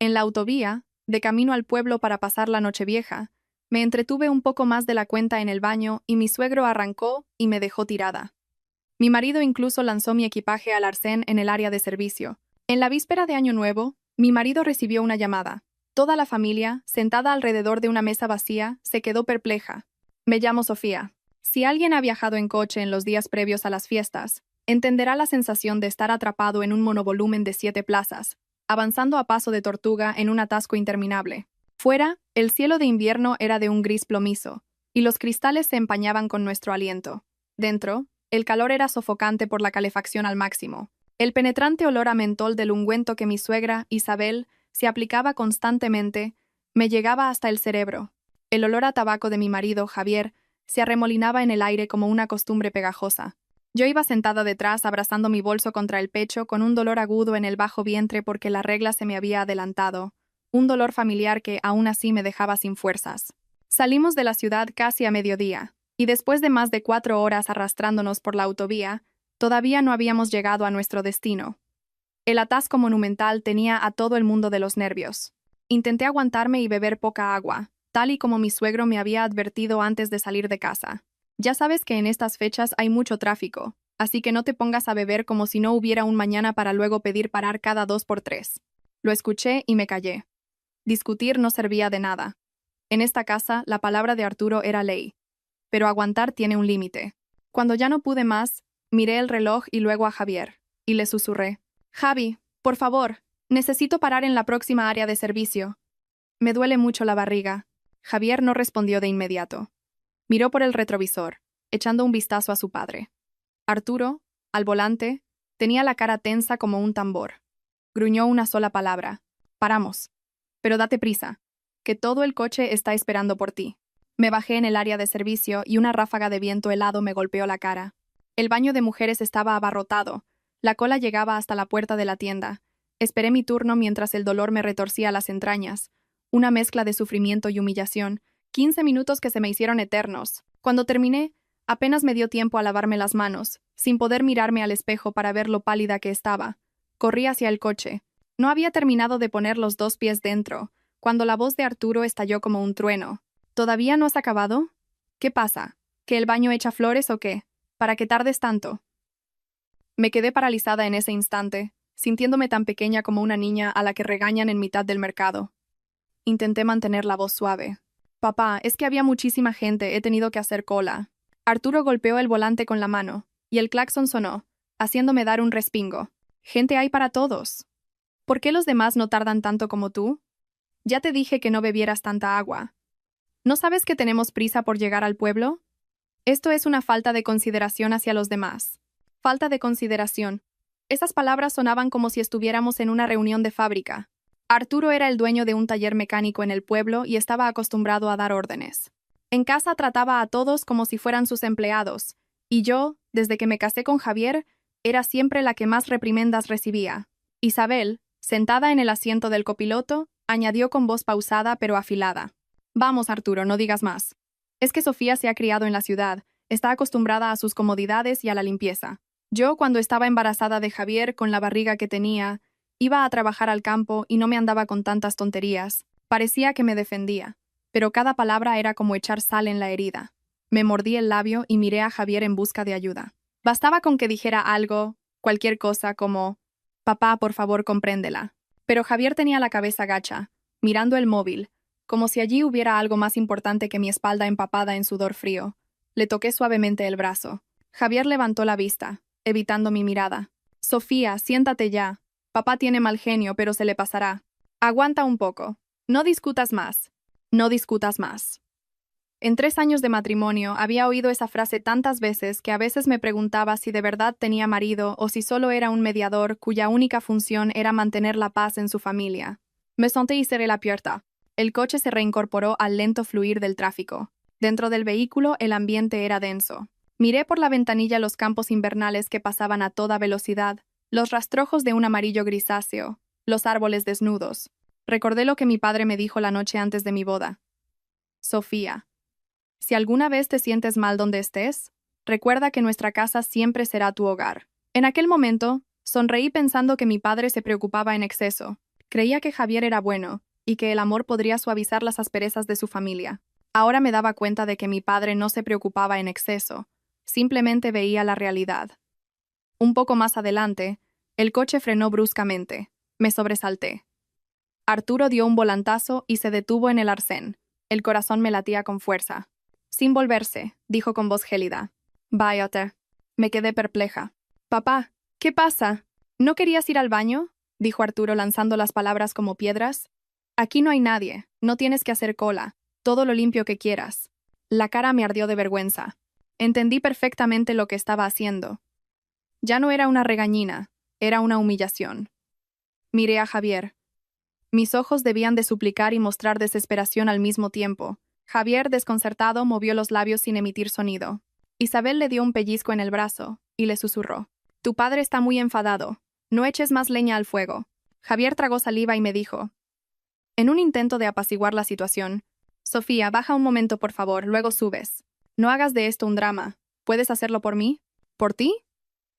En la autovía, de camino al pueblo para pasar la Nochevieja, me entretuve un poco más de la cuenta en el baño y mi suegro arrancó y me dejó tirada. Mi marido incluso lanzó mi equipaje al arcén en el área de servicio. En la víspera de Año Nuevo, mi marido recibió una llamada. Toda la familia, sentada alrededor de una mesa vacía, se quedó perpleja. Me llamo Sofía. Si alguien ha viajado en coche en los días previos a las fiestas, entenderá la sensación de estar atrapado en un monovolumen de 7 plazas, avanzando a paso de tortuga en un atasco interminable. Fuera, el cielo de invierno era de un gris plomizo, y los cristales se empañaban con nuestro aliento. Dentro, el calor era sofocante por la calefacción al máximo. El penetrante olor a mentol del ungüento que mi suegra, Isabel, se aplicaba constantemente, me llegaba hasta el cerebro. El olor a tabaco de mi marido, Javier, se arremolinaba en el aire como una costumbre pegajosa. Yo iba sentada detrás, abrazando mi bolso contra el pecho, con un dolor agudo en el bajo vientre porque la regla se me había adelantado, un dolor familiar que aún así me dejaba sin fuerzas. Salimos de la ciudad casi a mediodía, y después de más de 4 horas arrastrándonos por la autovía, todavía no habíamos llegado a nuestro destino. El atasco monumental tenía a todo el mundo de los nervios. Intenté aguantarme y beber poca agua, tal y como mi suegro me había advertido antes de salir de casa. Ya sabes que en estas fechas hay mucho tráfico, así que no te pongas a beber como si no hubiera un mañana para luego pedir parar cada 2 por 3. Lo escuché y me callé. Discutir no servía de nada. En esta casa, la palabra de Arturo era ley. Pero aguantar tiene un límite. Cuando ya no pude más, miré el reloj y luego a Javier, y le susurré: «Javi, por favor, necesito parar en la próxima área de servicio. Me duele mucho la barriga». Javier no respondió de inmediato. Miró por el retrovisor, echando un vistazo a su padre. Arturo, al volante, tenía la cara tensa como un tambor. Gruñó una sola palabra: «Paramos. Pero date prisa, que todo el coche está esperando por ti». Me bajé en el área de servicio y una ráfaga de viento helado me golpeó la cara. El baño de mujeres estaba abarrotado. La cola llegaba hasta la puerta de la tienda. Esperé mi turno mientras el dolor me retorcía las entrañas. Una mezcla de sufrimiento y humillación. 15 minutos que se me hicieron eternos. Cuando terminé, apenas me dio tiempo a lavarme las manos, sin poder mirarme al espejo para ver lo pálida que estaba. Corrí hacia el coche. No había terminado de poner los 2 pies dentro, cuando la voz de Arturo estalló como un trueno. «¿Todavía no has acabado? ¿Qué pasa? ¿Que el baño echa flores o qué? ¿Para qué tardes tanto?» Me quedé paralizada en ese instante, sintiéndome tan pequeña como una niña a la que regañan en mitad del mercado. Intenté mantener la voz suave. «Papá, es que había muchísima gente, he tenido que hacer cola». Arturo golpeó el volante con la mano, y el claxon sonó, haciéndome dar un respingo. «Gente hay para todos. ¿Por qué los demás no tardan tanto como tú? Ya te dije que no bebieras tanta agua. ¿No sabes que tenemos prisa por llegar al pueblo? Esto es una falta de consideración hacia los demás». Falta de consideración. Esas palabras sonaban como si estuviéramos en una reunión de fábrica. Arturo era el dueño de un taller mecánico en el pueblo y estaba acostumbrado a dar órdenes. En casa trataba a todos como si fueran sus empleados, y yo, desde que me casé con Javier, era siempre la que más reprimendas recibía. Isabel, sentada en el asiento del copiloto, añadió con voz pausada pero afilada: «Vamos, Arturo, no digas más. Es que Sofía se ha criado en la ciudad, está acostumbrada a sus comodidades y a la limpieza. Yo, cuando estaba embarazada de Javier, con la barriga que tenía, iba a trabajar al campo y no me andaba con tantas tonterías. Parecía que me defendía, pero cada palabra era como echar sal en la herida». Me mordí el labio y miré a Javier en busca de ayuda. Bastaba con que dijera algo, cualquier cosa como: «Papá, por favor, compréndela». Pero Javier tenía la cabeza gacha, mirando el móvil, como si allí hubiera algo más importante que mi espalda empapada en sudor frío. Le toqué suavemente el brazo. Javier levantó la vista, evitando mi mirada. «Sofía, siéntate ya. Papá tiene mal genio, pero se le pasará. Aguanta un poco. No discutas más. No discutas más». En 3 años de matrimonio había oído esa frase tantas veces que a veces me preguntaba si de verdad tenía marido o si solo era un mediador cuya única función era mantener la paz en su familia. Me senté y cerré la puerta. El coche se reincorporó al lento fluir del tráfico. Dentro del vehículo el ambiente era denso. Miré por la ventanilla los campos invernales que pasaban a toda velocidad, los rastrojos de un amarillo grisáceo, los árboles desnudos. Recordé lo que mi padre me dijo la noche antes de mi boda: «Sofía, si alguna vez te sientes mal donde estés, recuerda que nuestra casa siempre será tu hogar». En aquel momento, sonreí pensando que mi padre se preocupaba en exceso. Creía que Javier era bueno, y que el amor podría suavizar las asperezas de su familia. Ahora me daba cuenta de que mi padre no se preocupaba en exceso, simplemente veía la realidad. Un poco más adelante, el coche frenó bruscamente. Me sobresalté. Arturo dio un volantazo y se detuvo en el arcén. El corazón me latía con fuerza. Sin volverse, dijo con voz gélida. Váyate. Me quedé perpleja. Papá, ¿qué pasa? ¿No querías ir al baño? Dijo Arturo lanzando las palabras como piedras. Aquí no hay nadie, no tienes que hacer cola, todo lo limpio que quieras. La cara me ardió de vergüenza. Entendí perfectamente lo que estaba haciendo. Ya no era una regañina, era una humillación. Miré a Javier. Mis ojos debían de suplicar y mostrar desesperación al mismo tiempo. Javier, desconcertado, movió los labios sin emitir sonido. Isabel le dio un pellizco en el brazo y le susurró. Tu padre está muy enfadado. No eches más leña al fuego. Javier tragó saliva y me dijo. En un intento de apaciguar la situación, Sofía, baja un momento por favor, luego subes. No hagas de esto un drama. ¿Puedes hacerlo por mí? ¿Por ti?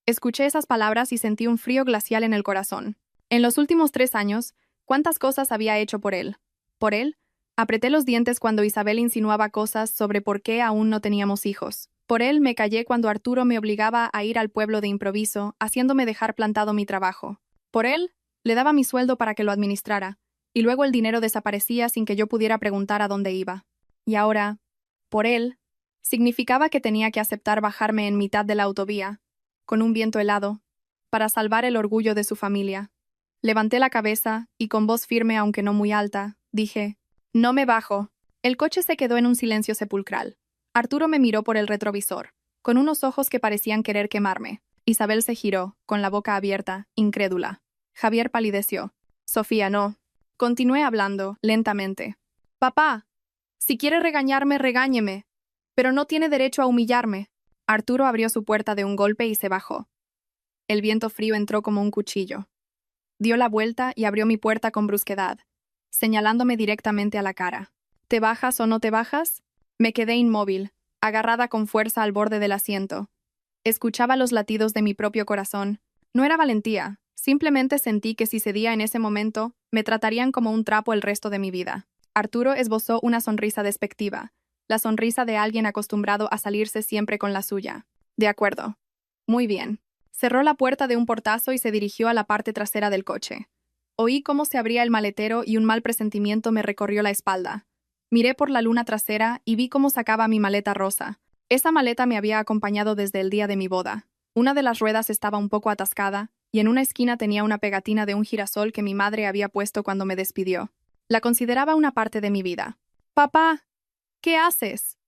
Escuché esas palabras y sentí un frío glacial en el corazón. En los últimos 3 años, ¿cuántas cosas había hecho por él? ¿Por él? Apreté los dientes cuando Isabel insinuaba cosas sobre por qué aún no teníamos hijos. Por él me callé cuando Arturo me obligaba a ir al pueblo de improviso, haciéndome dejar plantado mi trabajo. Por él, le daba mi sueldo para que lo administrara, y luego el dinero desaparecía sin que yo pudiera preguntar a dónde iba. Y ahora, por él, significaba que tenía que aceptar bajarme en mitad de la autovía, con un viento helado, para salvar el orgullo de su familia. Levanté la cabeza y con voz firme aunque no muy alta, dije, no me bajo. El coche se quedó en un silencio sepulcral. Arturo me miró por el retrovisor, con unos ojos que parecían querer quemarme. Isabel se giró, con la boca abierta, incrédula. Javier palideció. Sofía, no. Continué hablando, lentamente. Papá, si quiere regañarme, regáñeme, pero no tiene derecho a humillarme. Arturo abrió su puerta de un golpe y se bajó. El viento frío entró como un cuchillo. Dio la vuelta y abrió mi puerta con brusquedad, señalándome directamente a la cara. ¿Te bajas o no te bajas? Me quedé inmóvil, agarrada con fuerza al borde del asiento. Escuchaba los latidos de mi propio corazón. No era valentía, simplemente sentí que si cedía en ese momento, me tratarían como un trapo el resto de mi vida. Arturo esbozó una sonrisa despectiva, la sonrisa de alguien acostumbrado a salirse siempre con la suya. De acuerdo. Muy bien. Cerró la puerta de un portazo y se dirigió a la parte trasera del coche. Oí cómo se abría el maletero y un mal presentimiento me recorrió la espalda. Miré por la luna trasera y vi cómo sacaba mi maleta rosa. Esa maleta me había acompañado desde el día de mi boda. Una de las ruedas estaba un poco atascada, y en una esquina tenía una pegatina de un girasol que mi madre había puesto cuando me despidió. La consideraba una parte de mi vida. «Papá, ¿qué haces?»,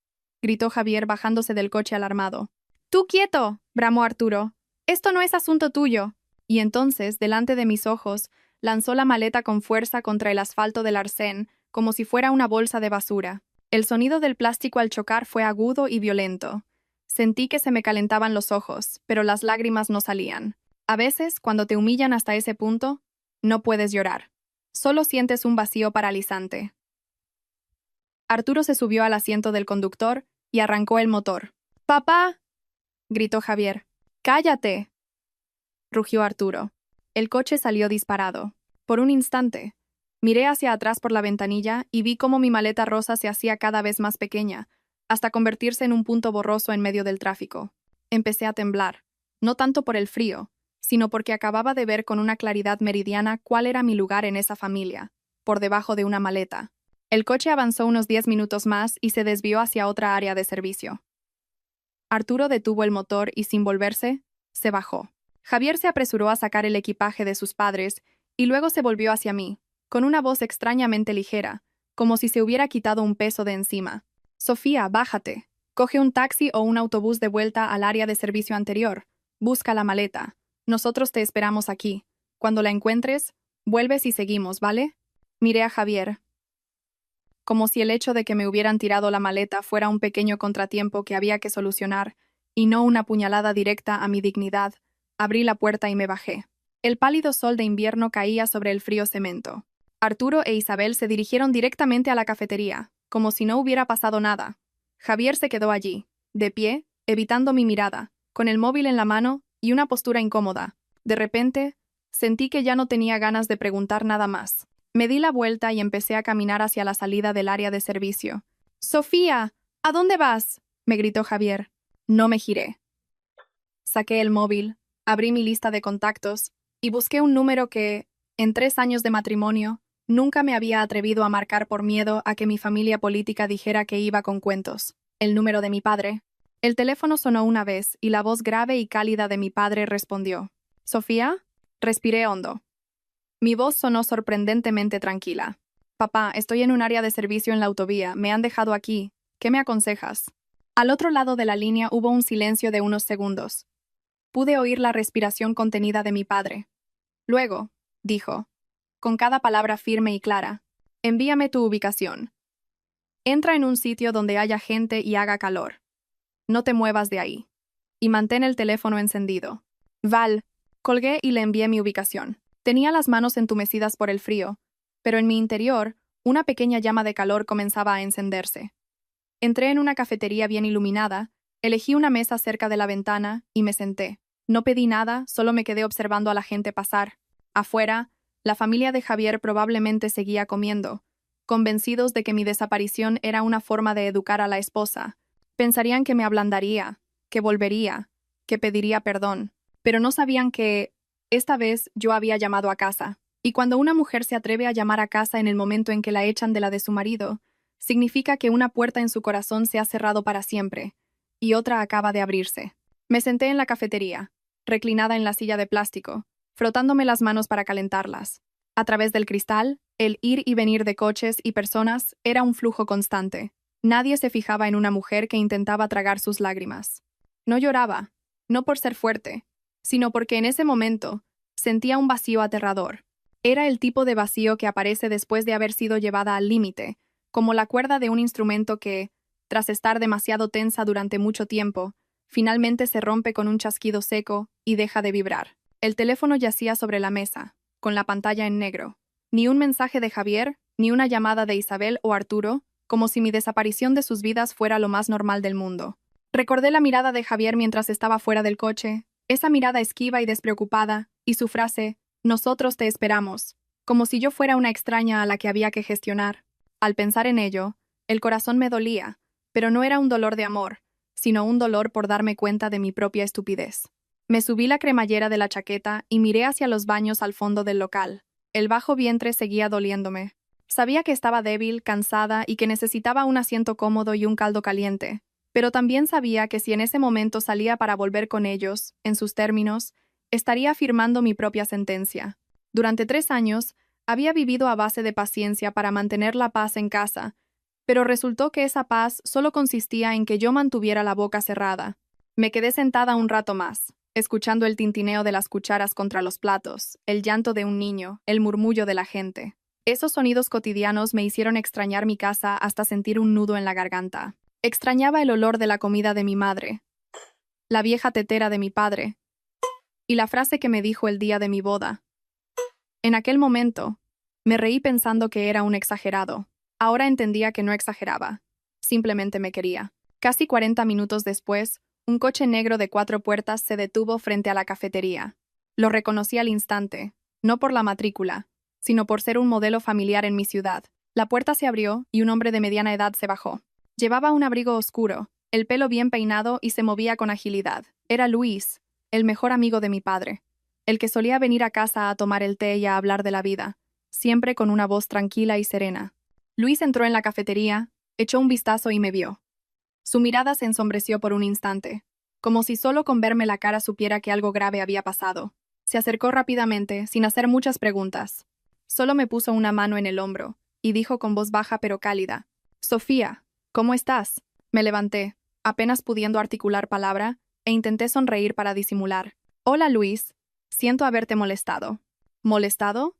gritó Javier bajándose del coche alarmado. «¡Tú quieto!», bramó Arturo. «Esto no es asunto tuyo». Y entonces, delante de mis ojos, lanzó la maleta con fuerza contra el asfalto del arcén, como si fuera una bolsa de basura. El sonido del plástico al chocar fue agudo y violento. Sentí que se me calentaban los ojos, pero las lágrimas no salían. A veces, cuando te humillan hasta ese punto, no puedes llorar. Solo sientes un vacío paralizante. Arturo se subió al asiento del conductor y arrancó el motor. «¡Papá!», gritó Javier. «¡Cállate!», rugió Arturo. El coche salió disparado. Por un instante, miré hacia atrás por la ventanilla y vi cómo mi maleta rosa se hacía cada vez más pequeña, hasta convertirse en un punto borroso en medio del tráfico. Empecé a temblar, no tanto por el frío, sino porque acababa de ver con una claridad meridiana cuál era mi lugar en esa familia, por debajo de una maleta. El coche avanzó unos 10 minutos más y se desvió hacia otra área de servicio. Arturo detuvo el motor y, sin volverse, se bajó. Javier se apresuró a sacar el equipaje de sus padres y luego se volvió hacia mí, con una voz extrañamente ligera, como si se hubiera quitado un peso de encima. «Sofía, bájate. Coge un taxi o un autobús de vuelta al área de servicio anterior. Busca la maleta. Nosotros te esperamos aquí. Cuando la encuentres, vuelves y seguimos, ¿vale?» Miré a Javier. Como si el hecho de que me hubieran tirado la maleta fuera un pequeño contratiempo que había que solucionar, y no una puñalada directa a mi dignidad, abrí la puerta y me bajé. El pálido sol de invierno caía sobre el frío cemento. Arturo e Isabel se dirigieron directamente a la cafetería, como si no hubiera pasado nada. Javier se quedó allí, de pie, evitando mi mirada, con el móvil en la mano y una postura incómoda. De repente, Sentí que ya no tenía ganas de preguntar nada más. Me di la vuelta y empecé a caminar hacia la salida del área de servicio. «Sofía, ¿a dónde vas?», me gritó Javier. No me giré. Saqué el móvil, abrí mi lista de contactos y busqué un número que, en 3 años de matrimonio, nunca me había atrevido a marcar por miedo a que mi familia política dijera que iba con cuentos. El número de mi padre. El teléfono sonó una vez y la voz grave y cálida de mi padre respondió. «¿Sofía?». Respiré hondo. Mi voz sonó sorprendentemente tranquila. «Papá, estoy en un área de servicio en la autovía. Me han dejado aquí. ¿Qué me aconsejas?». Al otro lado de la línea hubo un silencio de unos segundos. Pude oír la respiración contenida de mi padre. Luego, dijo, con cada palabra firme y clara, «Envíame tu ubicación. Entra en un sitio donde haya gente y haga calor. No te muevas de ahí. Y mantén el teléfono encendido». Val, colgué y le envié mi ubicación. Tenía las manos entumecidas por el frío, pero en mi interior, una pequeña llama de calor comenzaba a encenderse. Entré en una cafetería bien iluminada, elegí una mesa cerca de la ventana y me senté. No pedí nada, solo me quedé observando a la gente pasar. Afuera, la familia de Javier probablemente seguía comiendo, convencidos de que mi desaparición era una forma de educar a la esposa. Pensarían que me ablandaría, que volvería, que pediría perdón, pero no sabían que, esta vez, yo había llamado a casa. Y cuando una mujer se atreve a llamar a casa en el momento en que la echan de la de su marido, significa que una puerta en su corazón se ha cerrado para siempre, y otra acaba de abrirse. Me senté en la cafetería, reclinada en la silla de plástico, frotándome las manos para calentarlas. A través del cristal, el ir y venir de coches y personas era un flujo constante. Nadie se fijaba en una mujer que intentaba tragar sus lágrimas. No lloraba, no por ser fuerte, sino porque en ese momento sentía un vacío aterrador. Era el tipo de vacío que aparece después de haber sido llevada al límite, como la cuerda de un instrumento que, tras estar demasiado tensa durante mucho tiempo, finalmente se rompe con un chasquido seco y deja de vibrar. El teléfono yacía sobre la mesa, con la pantalla en negro. Ni un mensaje de Javier, ni una llamada de Isabel o Arturo, como si mi desaparición de sus vidas fuera lo más normal del mundo. Recordé la mirada de Javier mientras estaba fuera del coche, esa mirada esquiva y despreocupada, y su frase, «Nosotros te esperamos», como si yo fuera una extraña a la que había que gestionar. Al pensar en ello, el corazón me dolía, pero no era un dolor de amor, sino un dolor por darme cuenta de mi propia estupidez. Me subí la cremallera de la chaqueta y miré hacia los baños al fondo del local. El bajo vientre seguía doliéndome. Sabía que estaba débil, cansada y que necesitaba un asiento cómodo y un caldo caliente, pero también sabía que si en ese momento salía para volver con ellos, en sus términos, estaría firmando mi propia sentencia. Durante 3 años, había vivido a base de paciencia para mantener la paz en casa, pero resultó que esa paz solo consistía en que yo mantuviera la boca cerrada. Me quedé sentada un rato más, escuchando el tintineo de las cucharas contra los platos, el llanto de un niño, el murmullo de la gente. Esos sonidos cotidianos me hicieron extrañar mi casa hasta sentir un nudo en la garganta. Extrañaba el olor de la comida de mi madre, la vieja tetera de mi padre, y la frase que me dijo el día de mi boda. En aquel momento, me reí pensando que era un exagerado. Ahora entendía que no exageraba. Simplemente me quería. Casi 40 minutos después, un coche negro de 4 puertas se detuvo frente a la cafetería. Lo reconocí al instante, no por la matrícula, sino por ser un modelo familiar en mi ciudad. La puerta se abrió y un hombre de mediana edad se bajó. Llevaba un abrigo oscuro, el pelo bien peinado y se movía con agilidad. Era Luis, el mejor amigo de mi padre, el que solía venir a casa a tomar el té y a hablar de la vida, siempre con una voz tranquila y serena. Luis entró en la cafetería, echó un vistazo y me vio. Su mirada se ensombreció por un instante, como si solo con verme la cara supiera que algo grave había pasado. Se acercó rápidamente, sin hacer muchas preguntas. Solo me puso una mano en el hombro, y dijo con voz baja pero cálida, «Sofía, ¿cómo estás?». Me levanté, apenas pudiendo articular palabra, e intenté sonreír para disimular. «Hola, Luis. Siento haberte molestado». «¿Molestado?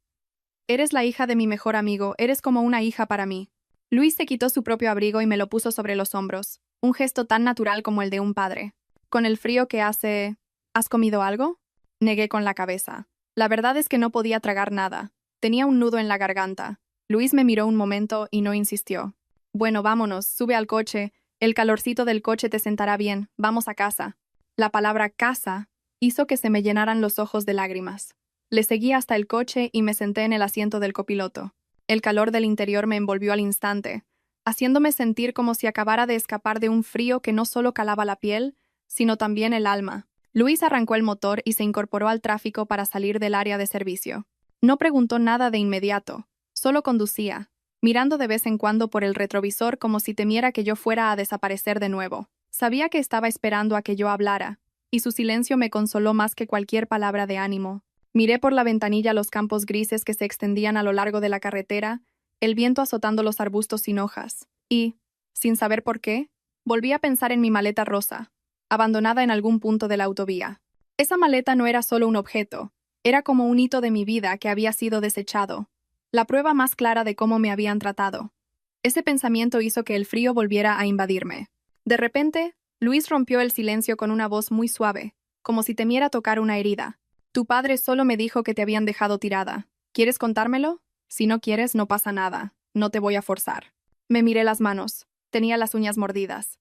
Eres la hija de mi mejor amigo, eres como una hija para mí». Luis se quitó su propio abrigo y me lo puso sobre los hombros, un gesto tan natural como el de un padre. «Con el frío que hace... ¿Has comido algo?». Negué con la cabeza. La verdad es que no podía tragar nada. Tenía un nudo en la garganta. Luis me miró un momento y no insistió. «Bueno, vámonos, sube al coche. El calorcito del coche te sentará bien. Vamos a casa». La palabra casa hizo que se me llenaran los ojos de lágrimas. Le seguí hasta el coche y me senté en el asiento del copiloto. El calor del interior me envolvió al instante, haciéndome sentir como si acabara de escapar de un frío que no solo calaba la piel, sino también el alma. Luis arrancó el motor y se incorporó al tráfico para salir del área de servicio. No preguntó nada de inmediato, solo conducía, mirando de vez en cuando por el retrovisor como si temiera que yo fuera a desaparecer de nuevo. Sabía que estaba esperando a que yo hablara, y su silencio me consoló más que cualquier palabra de ánimo. Miré por la ventanilla los campos grises que se extendían a lo largo de la carretera, el viento azotando los arbustos sin hojas, y, sin saber por qué, volví a pensar en mi maleta rosa, abandonada en algún punto de la autovía. Esa maleta no era solo un objeto, era como un hito de mi vida que había sido desechado, la prueba más clara de cómo me habían tratado. Ese pensamiento hizo que el frío volviera a invadirme. De repente, Luis rompió el silencio con una voz muy suave, como si temiera tocar una herida. Tu padre solo me dijo que te habían dejado tirada. ¿Quieres contármelo? Si no quieres, no pasa nada. No te voy a forzar. Me miré las manos. Tenía las uñas mordidas.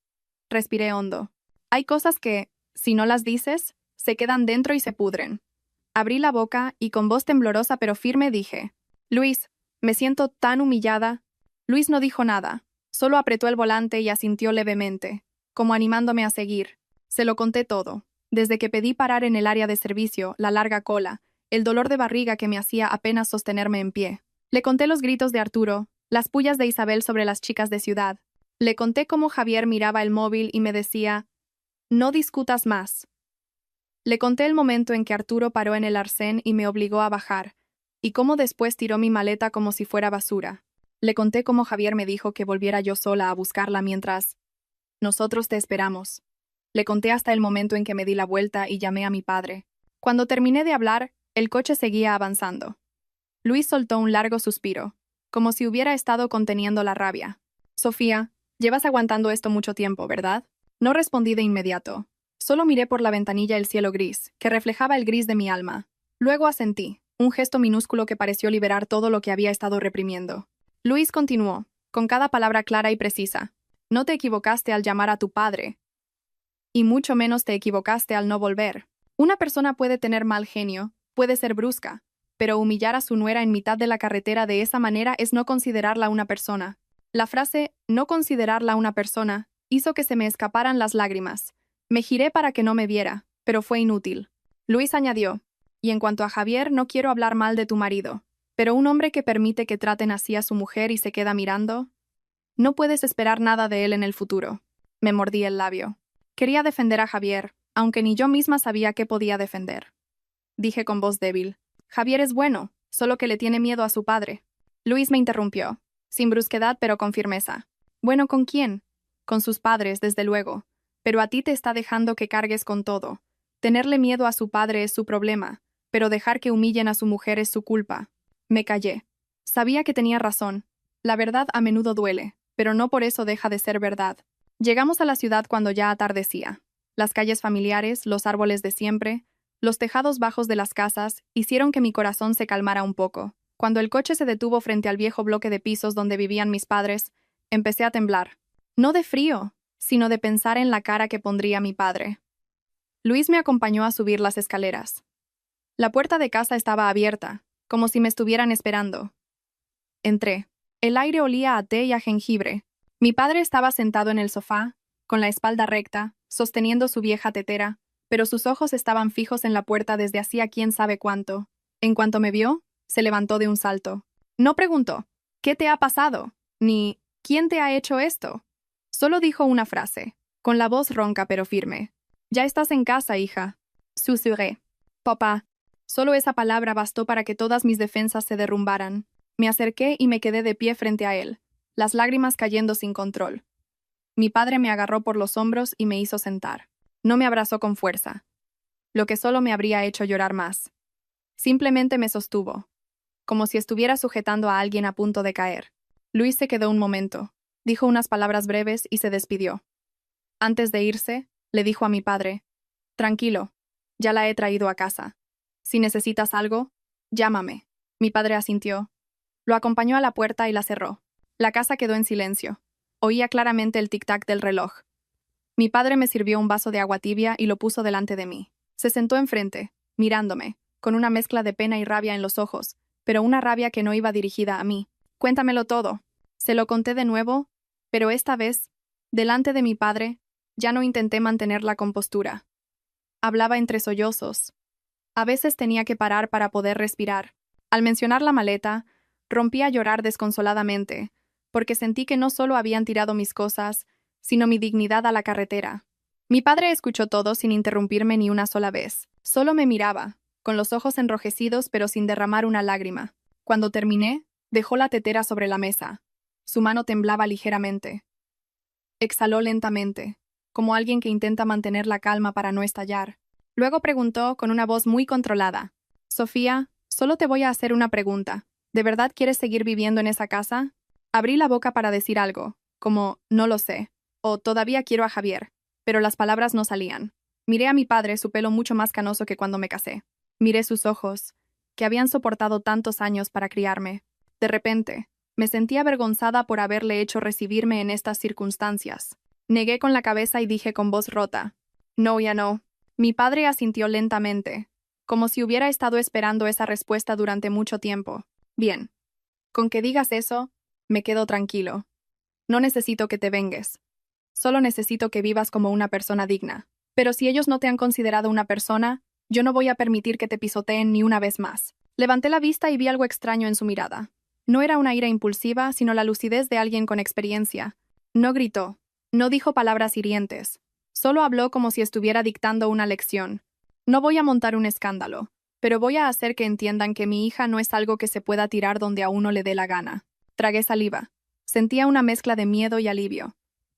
Respiré hondo. Hay cosas que, si no las dices, se quedan dentro y se pudren. Abrí la boca y con voz temblorosa pero firme dije, Luis, me siento tan humillada. Luis no dijo nada. Solo apretó el volante y asintió levemente, como animándome a seguir. Se lo conté todo. Desde que pedí parar en el área de servicio, la larga cola, el dolor de barriga que me hacía apenas sostenerme en pie. Le conté los gritos de Arturo, las pullas de Isabel sobre las chicas de ciudad. Le conté cómo Javier miraba el móvil y me decía, no discutas más. Le conté el momento en que Arturo paró en el arcén y me obligó a bajar, y cómo después tiró mi maleta como si fuera basura. Le conté cómo Javier me dijo que volviera yo sola a buscarla mientras nosotros te esperamos. Le conté hasta el momento en que me di la vuelta y llamé a mi padre. Cuando terminé de hablar, el coche seguía avanzando. Luis soltó un largo suspiro, como si hubiera estado conteniendo la rabia. Sofía, llevas aguantando esto mucho tiempo, ¿verdad? No respondí de inmediato. Solo miré por la ventanilla el cielo gris, que reflejaba el gris de mi alma. Luego asentí, un gesto minúsculo que pareció liberar todo lo que había estado reprimiendo. Luis continuó, con cada palabra clara y precisa. No te equivocaste al llamar a tu padre. Y mucho menos te equivocaste al no volver. Una persona puede tener mal genio, puede ser brusca, pero humillar a su nuera en mitad de la carretera de esa manera es no considerarla una persona. La frase «no considerarla una persona» hizo que se me escaparan las lágrimas. Me giré para que no me viera, pero fue inútil. Luis añadió, y en cuanto a Javier, no quiero hablar mal de tu marido, pero un hombre que permite que traten así a su mujer y se queda mirando, no puedes esperar nada de él en el futuro. Me mordí el labio. Quería defender a Javier, aunque ni yo misma sabía qué podía defender. Dije con voz débil, Javier es bueno, solo que le tiene miedo a su padre. Luis me interrumpió, sin brusquedad pero con firmeza. Bueno, ¿con quién? Con sus padres, desde luego. Pero a ti te está dejando que cargues con todo. Tenerle miedo a su padre es su problema, pero dejar que humillen a su mujer es su culpa. Me callé. Sabía que tenía razón. La verdad a menudo duele, pero no por eso deja de ser verdad. Llegamos a la ciudad cuando ya atardecía. Las calles familiares, los árboles de siempre, los tejados bajos de las casas hicieron que mi corazón se calmara un poco. Cuando el coche se detuvo frente al viejo bloque de pisos donde vivían mis padres, empecé a temblar. No de frío, sino de pensar en la cara que pondría mi padre. Luis me acompañó a subir las escaleras. La puerta de casa estaba abierta, como si me estuvieran esperando. Entré. El aire olía a té y a jengibre. Mi padre estaba sentado en el sofá, con la espalda recta, sosteniendo su vieja tetera, pero sus ojos estaban fijos en la puerta desde hacía quién sabe cuánto. En cuanto me vio, se levantó de un salto. No preguntó, ¿qué te ha pasado? Ni, ¿quién te ha hecho esto? Solo dijo una frase, con la voz ronca pero firme. Ya estás en casa, hija. Susurré. Papá. Solo esa palabra bastó para que todas mis defensas se derrumbaran. Me acerqué y me quedé de pie frente a él, las lágrimas cayendo sin control. Mi padre me agarró por los hombros y me hizo sentar. No me abrazó con fuerza, lo que solo me habría hecho llorar más. Simplemente me sostuvo, como si estuviera sujetando a alguien a punto de caer. Luis se quedó un momento, dijo unas palabras breves y se despidió. Antes de irse, le dijo a mi padre, «Tranquilo, ya la he traído a casa. Si necesitas algo, llámame». Mi padre asintió. Lo acompañó a la puerta y la cerró. La casa quedó en silencio. Oía claramente el tic-tac del reloj. Mi padre me sirvió un vaso de agua tibia y lo puso delante de mí. Se sentó enfrente, mirándome, con una mezcla de pena y rabia en los ojos, pero una rabia que no iba dirigida a mí. Cuéntamelo todo. Se lo conté de nuevo, pero esta vez, delante de mi padre, ya no intenté mantener la compostura. Hablaba entre sollozos. A veces tenía que parar para poder respirar. Al mencionar la maleta, rompí a llorar desconsoladamente, porque sentí que no solo habían tirado mis cosas, sino mi dignidad a la carretera. Mi padre escuchó todo sin interrumpirme ni una sola vez. Solo me miraba, con los ojos enrojecidos pero sin derramar una lágrima. Cuando terminé, dejó la tetera sobre la mesa. Su mano temblaba ligeramente. Exhaló lentamente, como alguien que intenta mantener la calma para no estallar. Luego preguntó con una voz muy controlada: «Sofía, solo te voy a hacer una pregunta. ¿De verdad quieres seguir viviendo en esa casa?» Abrí la boca para decir algo, como «no lo sé», o «todavía quiero a Javier», pero las palabras no salían. Miré a mi padre, su pelo mucho más canoso que cuando me casé. Miré sus ojos, que habían soportado tantos años para criarme. De repente, me sentí avergonzada por haberle hecho recibirme en estas circunstancias. Negué con la cabeza y dije con voz rota: «No, ya no». Mi padre asintió lentamente, como si hubiera estado esperando esa respuesta durante mucho tiempo. «Bien. Con que digas eso, me quedo tranquilo. No necesito que te vengues. Solo necesito que vivas como una persona digna. Pero si ellos no te han considerado una persona, yo no voy a permitir que te pisoteen ni una vez más». Levanté la vista y vi algo extraño en su mirada. No era una ira impulsiva, sino la lucidez de alguien con experiencia. No gritó. No dijo palabras hirientes. Solo habló como si estuviera dictando una lección. «No voy a montar un escándalo, pero voy a hacer que entiendan que mi hija no es algo que se pueda tirar donde a uno le dé la gana». Tragué saliva. Sentía una mezcla de miedo y alivio.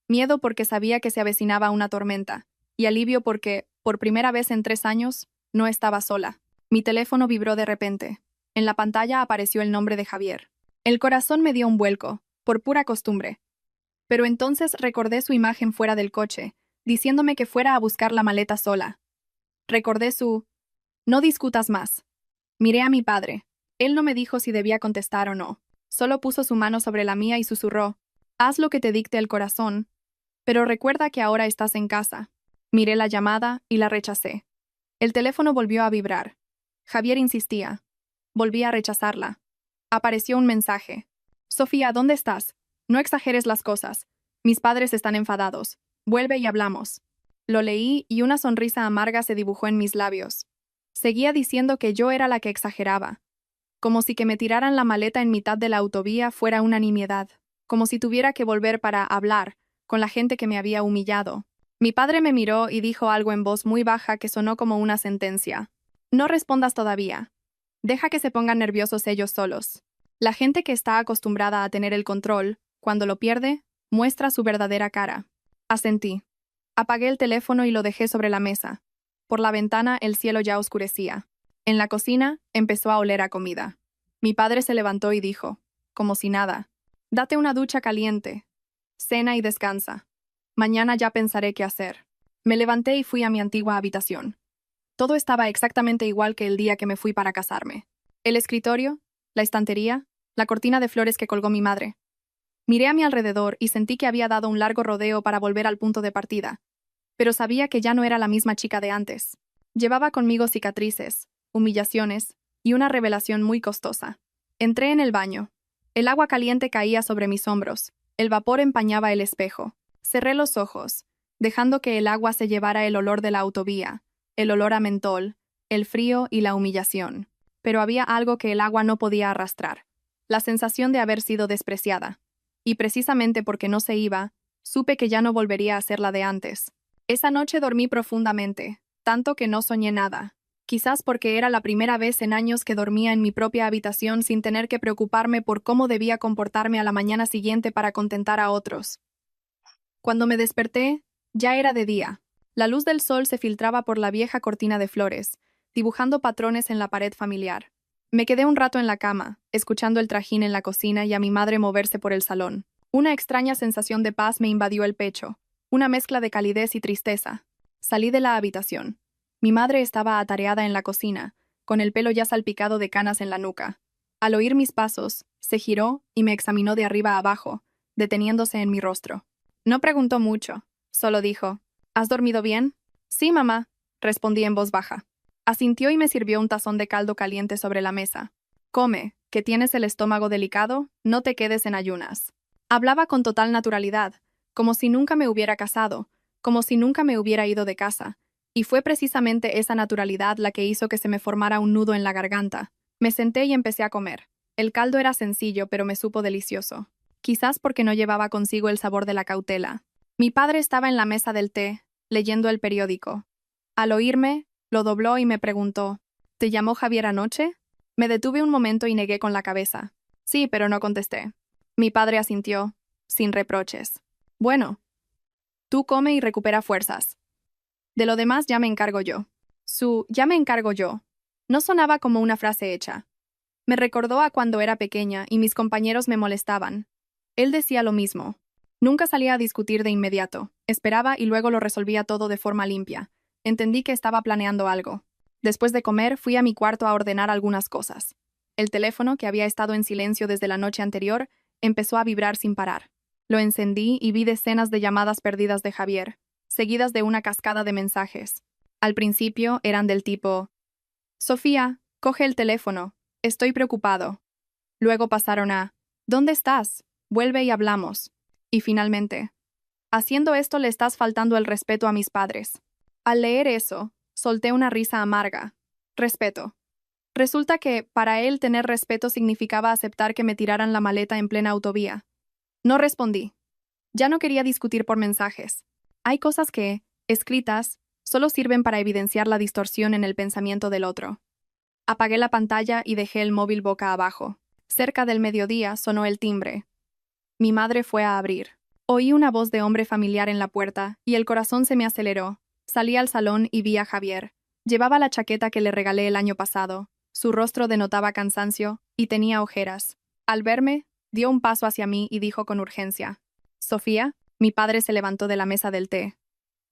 Miedo porque sabía que se avecinaba una tormenta, y alivio porque, por primera vez en 3 años, no estaba sola. Mi teléfono vibró de repente. En la pantalla apareció el nombre de Javier. El corazón me dio un vuelco, por pura costumbre. Pero entonces recordé su imagen fuera del coche, diciéndome que fuera a buscar la maleta sola. Recordé su «no discutas más». Miré a mi padre. Él no me dijo si debía contestar o no. Solo puso su mano sobre la mía y susurró: «Haz lo que te dicte el corazón, pero recuerda que ahora estás en casa». Miré la llamada y la rechacé. El teléfono volvió a vibrar. Javier insistía. Volví a rechazarla. Apareció un mensaje: «Sofía, ¿dónde estás? No exageres las cosas. Mis padres están enfadados. Vuelve y hablamos». Lo leí y una sonrisa amarga se dibujó en mis labios. Seguía diciendo que yo era la que exageraba. Como si que me tiraran la maleta en mitad de la autovía fuera una nimiedad. Como si tuviera que volver para hablar con la gente que me había humillado. Mi padre me miró y dijo algo en voz muy baja que sonó como una sentencia: «No respondas todavía. Deja que se pongan nerviosos ellos solos. La gente que está acostumbrada a tener el control, cuando lo pierde, muestra su verdadera cara». Asentí. Apagué el teléfono y lo dejé sobre la mesa. Por la ventana el cielo ya oscurecía. En la cocina empezó a oler a comida. Mi padre se levantó y dijo, como si nada: «Date una ducha caliente. Cena y descansa. Mañana ya pensaré qué hacer». Me levanté y fui a mi antigua habitación. Todo estaba exactamente igual que el día que me fui para casarme. El escritorio, la estantería, la cortina de flores que colgó mi madre. Miré a mi alrededor y sentí que había dado un largo rodeo para volver al punto de partida, pero sabía que ya no era la misma chica de antes. Llevaba conmigo cicatrices, humillaciones y una revelación muy costosa. Entré en el baño. El agua caliente caía sobre mis hombros. El vapor empañaba el espejo. Cerré los ojos, dejando que el agua se llevara el olor de la autovía, el olor a mentol, el frío y la humillación. Pero había algo que el agua no podía arrastrar: la sensación de haber sido despreciada. Y precisamente porque no se iba, supe que ya no volvería a ser la de antes. Esa noche dormí profundamente, tanto que no soñé nada. Quizás porque era la primera vez en años que dormía en mi propia habitación sin tener que preocuparme por cómo debía comportarme a la mañana siguiente para contentar a otros. Cuando me desperté, ya era de día. La luz del sol se filtraba por la vieja cortina de flores, dibujando patrones en la pared familiar. Me quedé un rato en la cama, escuchando el trajín en la cocina y a mi madre moverse por el salón. Una extraña sensación de paz me invadió el pecho, una mezcla de calidez y tristeza. Salí de la habitación. Mi madre estaba atareada en la cocina, con el pelo ya salpicado de canas en la nuca. Al oír mis pasos, se giró y me examinó de arriba a abajo, deteniéndose en mi rostro. No preguntó mucho, solo dijo: «¿Has dormido bien?» «Sí, mamá», respondí en voz baja. Asintió y me sirvió un tazón de caldo caliente sobre la mesa. Come, que tienes el estómago delicado, no te quedes en ayunas. Hablaba con total naturalidad, como si nunca me hubiera casado, como si nunca me hubiera ido de casa, y fue precisamente esa naturalidad la que hizo que se me formara un nudo en la garganta. Me senté y empecé a comer. El caldo era sencillo, pero me supo delicioso. Quizás porque no llevaba consigo el sabor de la cautela. Mi padre estaba en la mesa del té, leyendo el periódico. Al oírme, lo dobló y me preguntó, ¿te llamó Javier anoche? Me detuve un momento y negué con la cabeza. Sí, pero no contesté. Mi padre asintió, sin reproches. Bueno, tú come y recupera fuerzas. De lo demás ya me encargo yo. Ya me encargo yo no sonaba como una frase hecha. Me recordó a cuando era pequeña y mis compañeros me molestaban. Él decía lo mismo. Nunca salía a discutir de inmediato. Esperaba y luego lo resolvía todo de forma limpia. Entendí que estaba planeando algo. Después de comer, fui a mi cuarto a ordenar algunas cosas. El teléfono, que había estado en silencio desde la noche anterior, empezó a vibrar sin parar. Lo encendí y vi decenas de llamadas perdidas de Javier, seguidas de una cascada de mensajes. Al principio eran del tipo: Sofía, coge el teléfono, estoy preocupado. Luego pasaron a: ¿dónde estás? Vuelve y hablamos. Y finalmente: haciendo esto le estás faltando el respeto a mis padres. Al leer eso, solté una risa amarga. Respeto. Resulta que, para él, tener respeto significaba aceptar que me tiraran la maleta en plena autovía. No respondí. Ya no quería discutir por mensajes. Hay cosas que, escritas, solo sirven para evidenciar la distorsión en el pensamiento del otro. Apagué la pantalla y dejé el móvil boca abajo. Cerca del mediodía sonó el timbre. Mi madre fue a abrir. Oí una voz de hombre familiar en la puerta y el corazón se me aceleró. Salí al salón y vi a Javier. Llevaba la chaqueta que le regalé el año pasado. Su rostro denotaba cansancio y tenía ojeras. Al verme, dio un paso hacia mí y dijo con urgencia: Sofía. Mi padre se levantó de la mesa del té.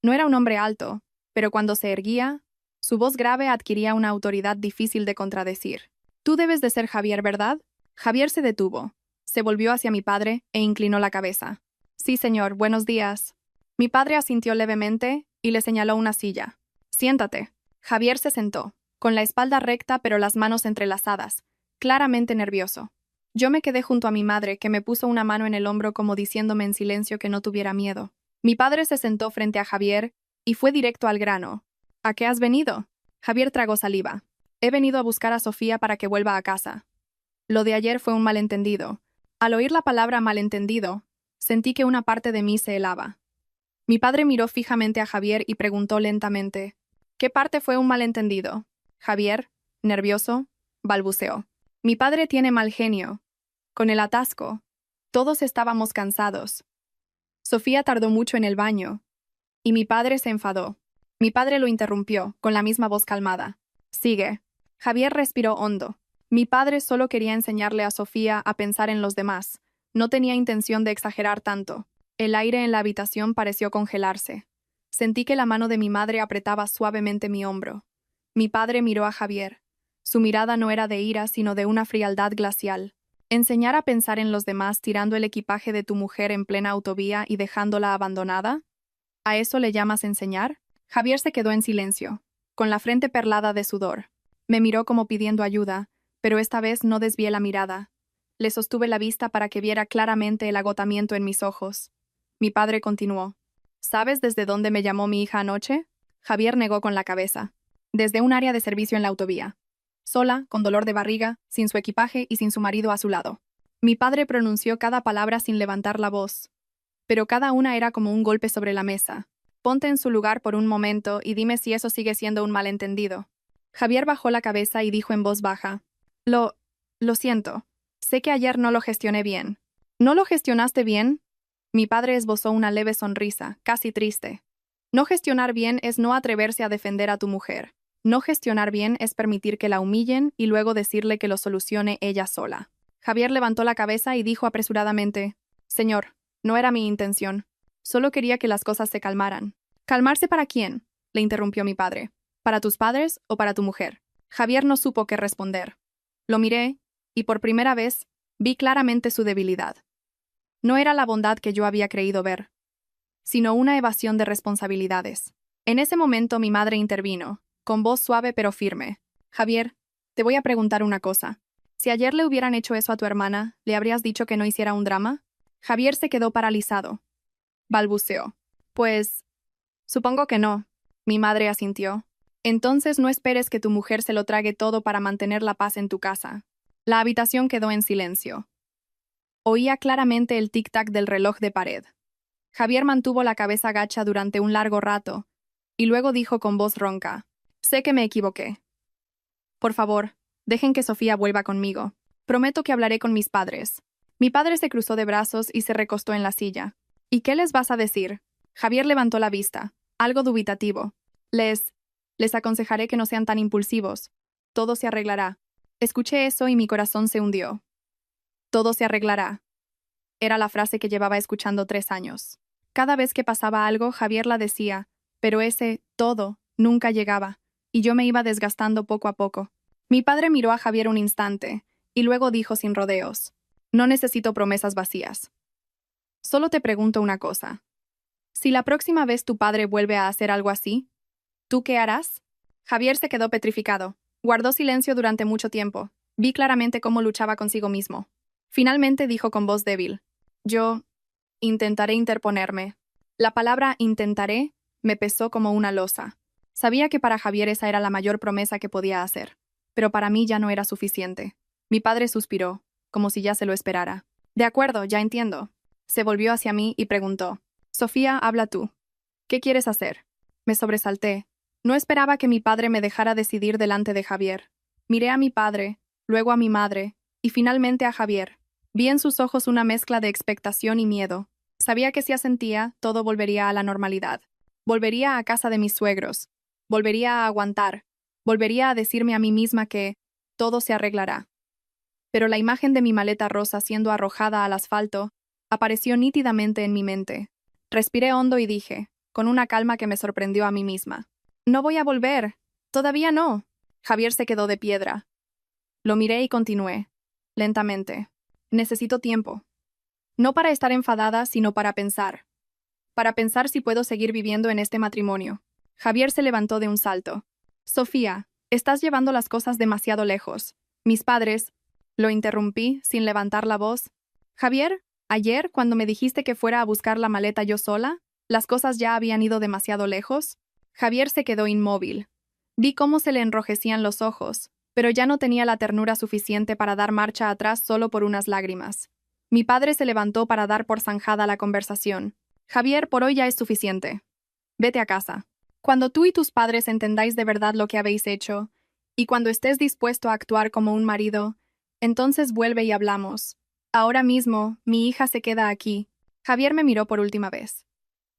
No era un hombre alto, pero cuando se erguía, su voz grave adquiría una autoridad difícil de contradecir. Tú debes de ser Javier, ¿verdad? Javier se detuvo. Se volvió hacia mi padre e inclinó la cabeza. Sí, señor, buenos días. Mi padre asintió levemente y le señaló una silla. Siéntate. Javier se sentó, con la espalda recta pero las manos entrelazadas, claramente nervioso. Yo me quedé junto a mi madre, que me puso una mano en el hombro como diciéndome en silencio que no tuviera miedo. Mi padre se sentó frente a Javier y fue directo al grano. ¿A qué has venido? Javier tragó saliva. He venido a buscar a Sofía para que vuelva a casa. Lo de ayer fue un malentendido. Al oír la palabra malentendido, sentí que una parte de mí se helaba. Mi padre miró fijamente a Javier y preguntó lentamente: ¿qué parte fue un malentendido? Javier, nervioso, balbuceó: mi padre tiene mal genio. Con el atasco, todos estábamos cansados. Sofía tardó mucho en el baño, y mi padre se enfadó. Mi padre lo interrumpió, con la misma voz calmada. Sigue. Javier respiró hondo. Mi padre solo quería enseñarle a Sofía a pensar en los demás. No tenía intención de exagerar tanto. El aire en la habitación pareció congelarse. Sentí que la mano de mi madre apretaba suavemente mi hombro. Mi padre miró a Javier. Su mirada no era de ira, sino de una frialdad glacial. ¿Enseñar a pensar en los demás tirando el equipaje de tu mujer en plena autovía y dejándola abandonada? ¿A eso le llamas enseñar? Javier se quedó en silencio, con la frente perlada de sudor. Me miró como pidiendo ayuda, pero esta vez no desvié la mirada. Le sostuve la vista para que viera claramente el agotamiento en mis ojos. Mi padre continuó. ¿Sabes desde dónde me llamó mi hija anoche? Javier negó con la cabeza. Desde un área de servicio en la autovía. Sola, con dolor de barriga, sin su equipaje y sin su marido a su lado. Mi padre pronunció cada palabra sin levantar la voz, pero cada una era como un golpe sobre la mesa. Ponte en su lugar por un momento y dime si eso sigue siendo un malentendido. Javier bajó la cabeza y dijo en voz baja: Lo siento. Sé que ayer no lo gestioné bien. ¿No lo gestionaste bien? Mi padre esbozó una leve sonrisa, casi triste. No gestionar bien es no atreverse a defender a tu mujer. No gestionar bien es permitir que la humillen y luego decirle que lo solucione ella sola. Javier levantó la cabeza y dijo apresuradamente: Señor, no era mi intención. Solo quería que las cosas se calmaran. ¿Calmarse para quién?, le interrumpió mi padre. ¿Para tus padres o para tu mujer? Javier no supo qué responder. Lo miré, y por primera vez, vi claramente su debilidad. No era la bondad que yo había creído ver, sino una evasión de responsabilidades. En ese momento mi madre intervino. con voz suave pero firme. Javier, te voy a preguntar una cosa. Si ayer le hubieran hecho eso a tu hermana, ¿le habrías dicho que no hiciera un drama? Javier se quedó paralizado. Balbuceó. Pues, supongo que no. Mi madre asintió. Entonces no esperes que tu mujer se lo trague todo para mantener la paz en tu casa. La habitación quedó en silencio. Oía claramente el tic-tac del reloj de pared. Javier mantuvo la cabeza gacha durante un largo rato, y luego dijo con voz ronca: Sé que me equivoqué. Por favor, dejen que Sofía vuelva conmigo. Prometo que hablaré con mis padres. Mi padre se cruzó de brazos y se recostó en la silla. ¿Y qué les vas a decir? Javier levantó la vista, algo dubitativo. Les aconsejaré que no sean tan impulsivos. Todo se arreglará. Escuché eso y mi corazón se hundió. Todo se arreglará. Era la frase que llevaba escuchando 3 años. Cada vez que pasaba algo, Javier la decía, pero ese todo nunca llegaba, y yo me iba desgastando poco a poco. Mi padre miró a Javier un instante, y luego dijo sin rodeos: No necesito promesas vacías. Solo te pregunto una cosa. Si la próxima vez tu padre vuelve a hacer algo así, ¿tú qué harás? Javier se quedó petrificado. Guardó silencio durante mucho tiempo. Vi claramente cómo luchaba consigo mismo. Finalmente dijo con voz débil: Yo intentaré interponerme. La palabra intentaré me pesó como una losa. Sabía que para Javier esa era la mayor promesa que podía hacer, pero para mí ya no era suficiente. Mi padre suspiró, como si ya se lo esperara. De acuerdo, ya entiendo. Se volvió hacia mí y preguntó: Sofía, habla tú. ¿Qué quieres hacer? Me sobresalté. No esperaba que mi padre me dejara decidir delante de Javier. Miré a mi padre, luego a mi madre, y finalmente a Javier. Vi en sus ojos una mezcla de expectación y miedo. Sabía que si asentía, todo volvería a la normalidad. Volvería a casa de mis suegros. Volvería a aguantar. Volvería a decirme a mí misma que todo se arreglará. Pero la imagen de mi maleta rosa siendo arrojada al asfalto apareció nítidamente en mi mente. Respiré hondo y dije, con una calma que me sorprendió a mí misma: No voy a volver. Todavía no. Javier se quedó de piedra. Lo miré y continué, lentamente. Necesito tiempo. No para estar enfadada, sino para pensar. Para pensar si puedo seguir viviendo en este matrimonio. Javier se levantó de un salto. Sofía, estás llevando las cosas demasiado lejos. Mis padres... Lo interrumpí, sin levantar la voz. Javier, ayer, cuando me dijiste que fuera a buscar la maleta yo sola, ¿las cosas ya habían ido demasiado lejos? Javier se quedó inmóvil. Vi cómo se le enrojecían los ojos, pero ya no tenía la ternura suficiente para dar marcha atrás solo por unas lágrimas. Mi padre se levantó para dar por zanjada la conversación. Javier, por hoy ya es suficiente. Vete a casa. Cuando tú y tus padres entendáis de verdad lo que habéis hecho, y cuando estés dispuesto a actuar como un marido, entonces vuelve y hablamos. Ahora mismo, mi hija se queda aquí. Javier me miró por última vez.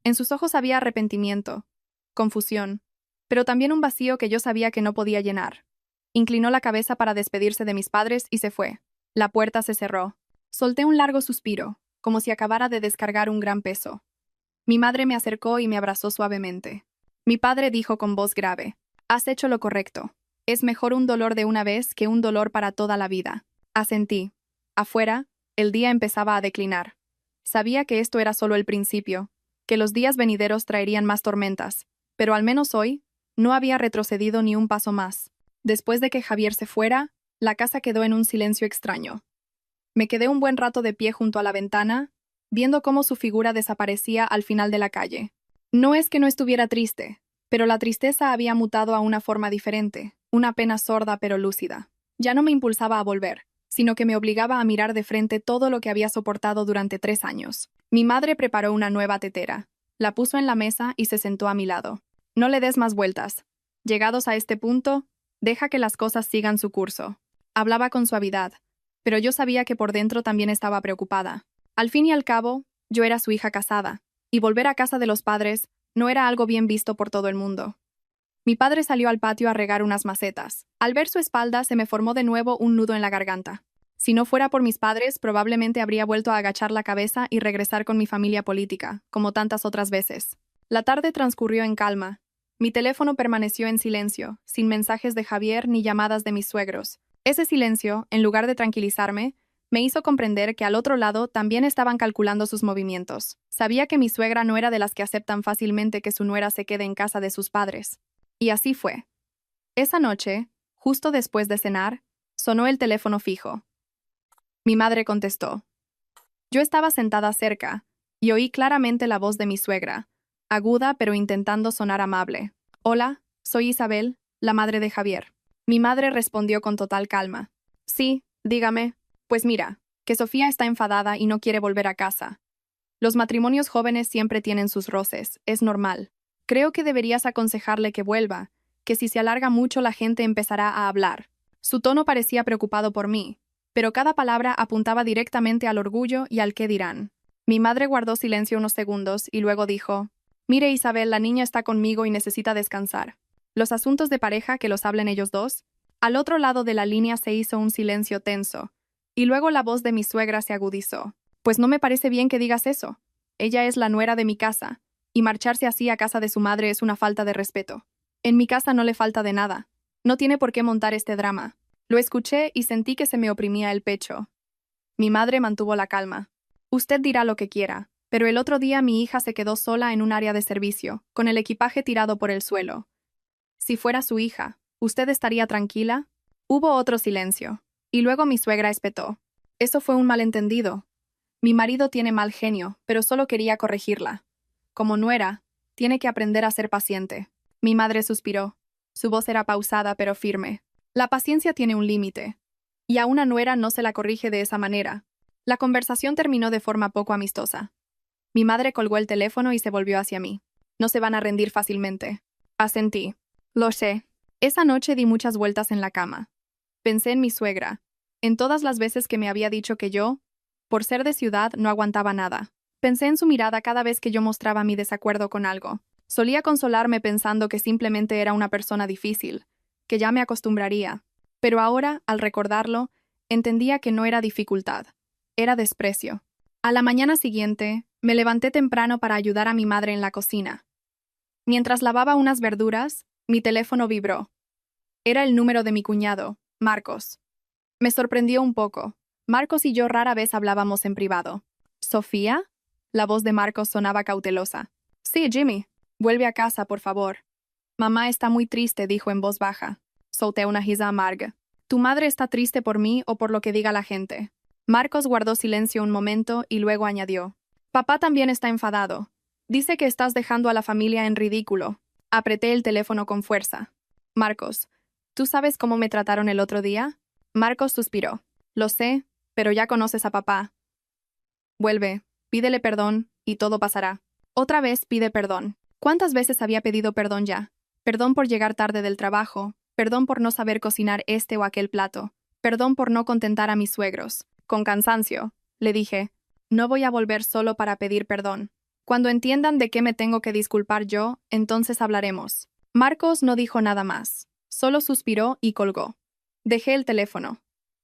En sus ojos había arrepentimiento, confusión, pero también un vacío que yo sabía que no podía llenar. Inclinó la cabeza para despedirse de mis padres y se fue. La puerta se cerró. Solté un largo suspiro, como si acabara de descargar un gran peso. Mi madre me acercó y me abrazó suavemente. Mi padre dijo con voz grave: Has hecho lo correcto. Es mejor un dolor de una vez que un dolor para toda la vida. Asentí. Afuera, el día empezaba a declinar. Sabía que esto era solo el principio, que los días venideros traerían más tormentas, pero al menos hoy, no había retrocedido ni un paso más. Después de que Javier se fuera, la casa quedó en un silencio extraño. Me quedé un buen rato de pie junto a la ventana, viendo cómo su figura desaparecía al final de la calle. No es que no estuviera triste, pero la tristeza había mutado a una forma diferente, una pena sorda pero lúcida. Ya no me impulsaba a volver, sino que me obligaba a mirar de frente todo lo que había soportado durante 3 años. Mi madre preparó una nueva tetera, la puso en la mesa y se sentó a mi lado. No le des más vueltas. Llegados a este punto, deja que las cosas sigan su curso. Hablaba con suavidad, pero yo sabía que por dentro también estaba preocupada. Al fin y al cabo, yo era su hija casada, y volver a casa de los padres no era algo bien visto por todo el mundo. Mi padre salió al patio a regar unas macetas. Al ver su espalda se me formó de nuevo un nudo en la garganta. Si no fuera por mis padres, probablemente habría vuelto a agachar la cabeza y regresar con mi familia política, como tantas otras veces. La tarde transcurrió en calma. Mi teléfono permaneció en silencio, sin mensajes de Javier ni llamadas de mis suegros. Ese silencio, en lugar de tranquilizarme, me hizo comprender que al otro lado también estaban calculando sus movimientos. Sabía que mi suegra no era de las que aceptan fácilmente que su nuera se quede en casa de sus padres. Y así fue. Esa noche, justo después de cenar, sonó el teléfono fijo. Mi madre contestó. Yo estaba sentada cerca, y oí claramente la voz de mi suegra, aguda pero intentando sonar amable. Hola, soy Isabel, la madre de Javier. Mi madre respondió con total calma. Sí, dígame. Pues mira, que Sofía está enfadada y no quiere volver a casa. Los matrimonios jóvenes siempre tienen sus roces, es normal. Creo que deberías aconsejarle que vuelva, que si se alarga mucho la gente empezará a hablar. Su tono parecía preocupado por mí, pero cada palabra apuntaba directamente al orgullo y al qué dirán. Mi madre guardó silencio unos segundos y luego dijo, Mire Isabel, la niña está conmigo y necesita descansar. Los asuntos de pareja que los hablen ellos dos. Al otro lado de la línea se hizo un silencio tenso, y luego la voz de mi suegra se agudizó. Pues no me parece bien que digas eso. Ella es la nuera de mi casa, y marcharse así a casa de su madre es una falta de respeto. En mi casa no le falta de nada. No tiene por qué montar este drama. Lo escuché y sentí que se me oprimía el pecho. Mi madre mantuvo la calma. Usted dirá lo que quiera, pero el otro día mi hija se quedó sola en un área de servicio, con el equipaje tirado por el suelo. Si fuera su hija, ¿usted estaría tranquila? Hubo otro silencio, y luego mi suegra espetó. Eso fue un malentendido. Mi marido tiene mal genio, pero solo quería corregirla. Como nuera, tiene que aprender a ser paciente. Mi madre suspiró. Su voz era pausada pero firme. La paciencia tiene un límite. Y a una nuera no se la corrige de esa manera. La conversación terminó de forma poco amistosa. Mi madre colgó el teléfono y se volvió hacia mí. No se van a rendir fácilmente. Asentí. Lo sé. Esa noche di muchas vueltas en la cama. Pensé en mi suegra, en todas las veces que me había dicho que yo, por ser de ciudad, no aguantaba nada. Pensé en su mirada cada vez que yo mostraba mi desacuerdo con algo. Solía consolarme pensando que simplemente era una persona difícil, que ya me acostumbraría. Pero ahora, al recordarlo, entendía que no era dificultad, era desprecio. A la mañana siguiente, me levanté temprano para ayudar a mi madre en la cocina. Mientras lavaba unas verduras, mi teléfono vibró. Era el número de mi cuñado, Marcos. Me sorprendió un poco. Marcos y yo rara vez hablábamos en privado. ¿Sofía? La voz de Marcos sonaba cautelosa. Sí, Jimmy. Vuelve a casa, por favor. Mamá está muy triste, dijo en voz baja. Solté una risa amarga. ¿Tu madre está triste por mí o por lo que diga la gente? Marcos guardó silencio un momento y luego añadió. Papá también está enfadado. Dice que estás dejando a la familia en ridículo. Apreté el teléfono con fuerza. Marcos, ¿tú sabes cómo me trataron el otro día? Marcos suspiró. Lo sé, pero ya conoces a papá. Vuelve, pídele perdón, y todo pasará. Otra vez pide perdón. ¿Cuántas veces había pedido perdón ya? Perdón por llegar tarde del trabajo, perdón por no saber cocinar este o aquel plato, perdón por no contentar a mis suegros. Con cansancio, le dije, no voy a volver solo para pedir perdón. Cuando entiendan de qué me tengo que disculpar yo, entonces hablaremos. Marcos no dijo nada más, solo suspiró y colgó. Dejé el teléfono.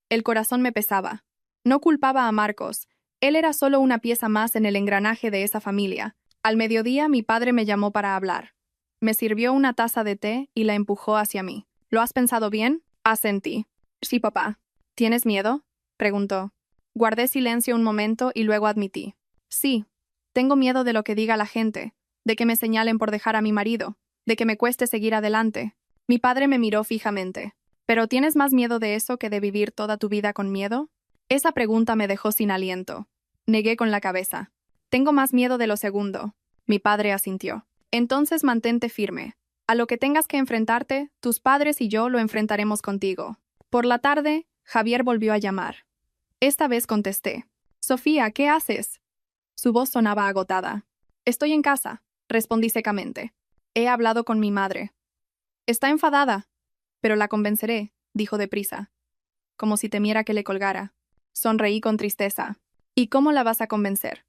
El corazón me pesaba. No culpaba a Marcos. Él era solo una pieza más en el engranaje de esa familia. Al mediodía mi padre me llamó para hablar. Me sirvió una taza de té y la empujó hacia mí. ¿Lo has pensado bien? Asentí. Sí, papá. ¿Tienes miedo? Preguntó. Guardé silencio un momento y luego admití. Sí. Tengo miedo de lo que diga la gente, de que me señalen por dejar a mi marido, de que me cueste seguir adelante. Mi padre me miró fijamente. ¿Pero tienes más miedo de eso que de vivir toda tu vida con miedo? Esa pregunta me dejó sin aliento. Negué con la cabeza. Tengo más miedo de lo segundo. Mi padre asintió. Entonces mantente firme. A lo que tengas que enfrentarte, tus padres y yo lo enfrentaremos contigo. Por la tarde, Javier volvió a llamar. Esta vez contesté. Sofía, ¿qué haces? Su voz sonaba agotada. Estoy en casa, respondí secamente. He hablado con mi madre. Está enfadada. Pero la convenceré, dijo deprisa, como si temiera que le colgara. Sonreí con tristeza. ¿Y cómo la vas a convencer?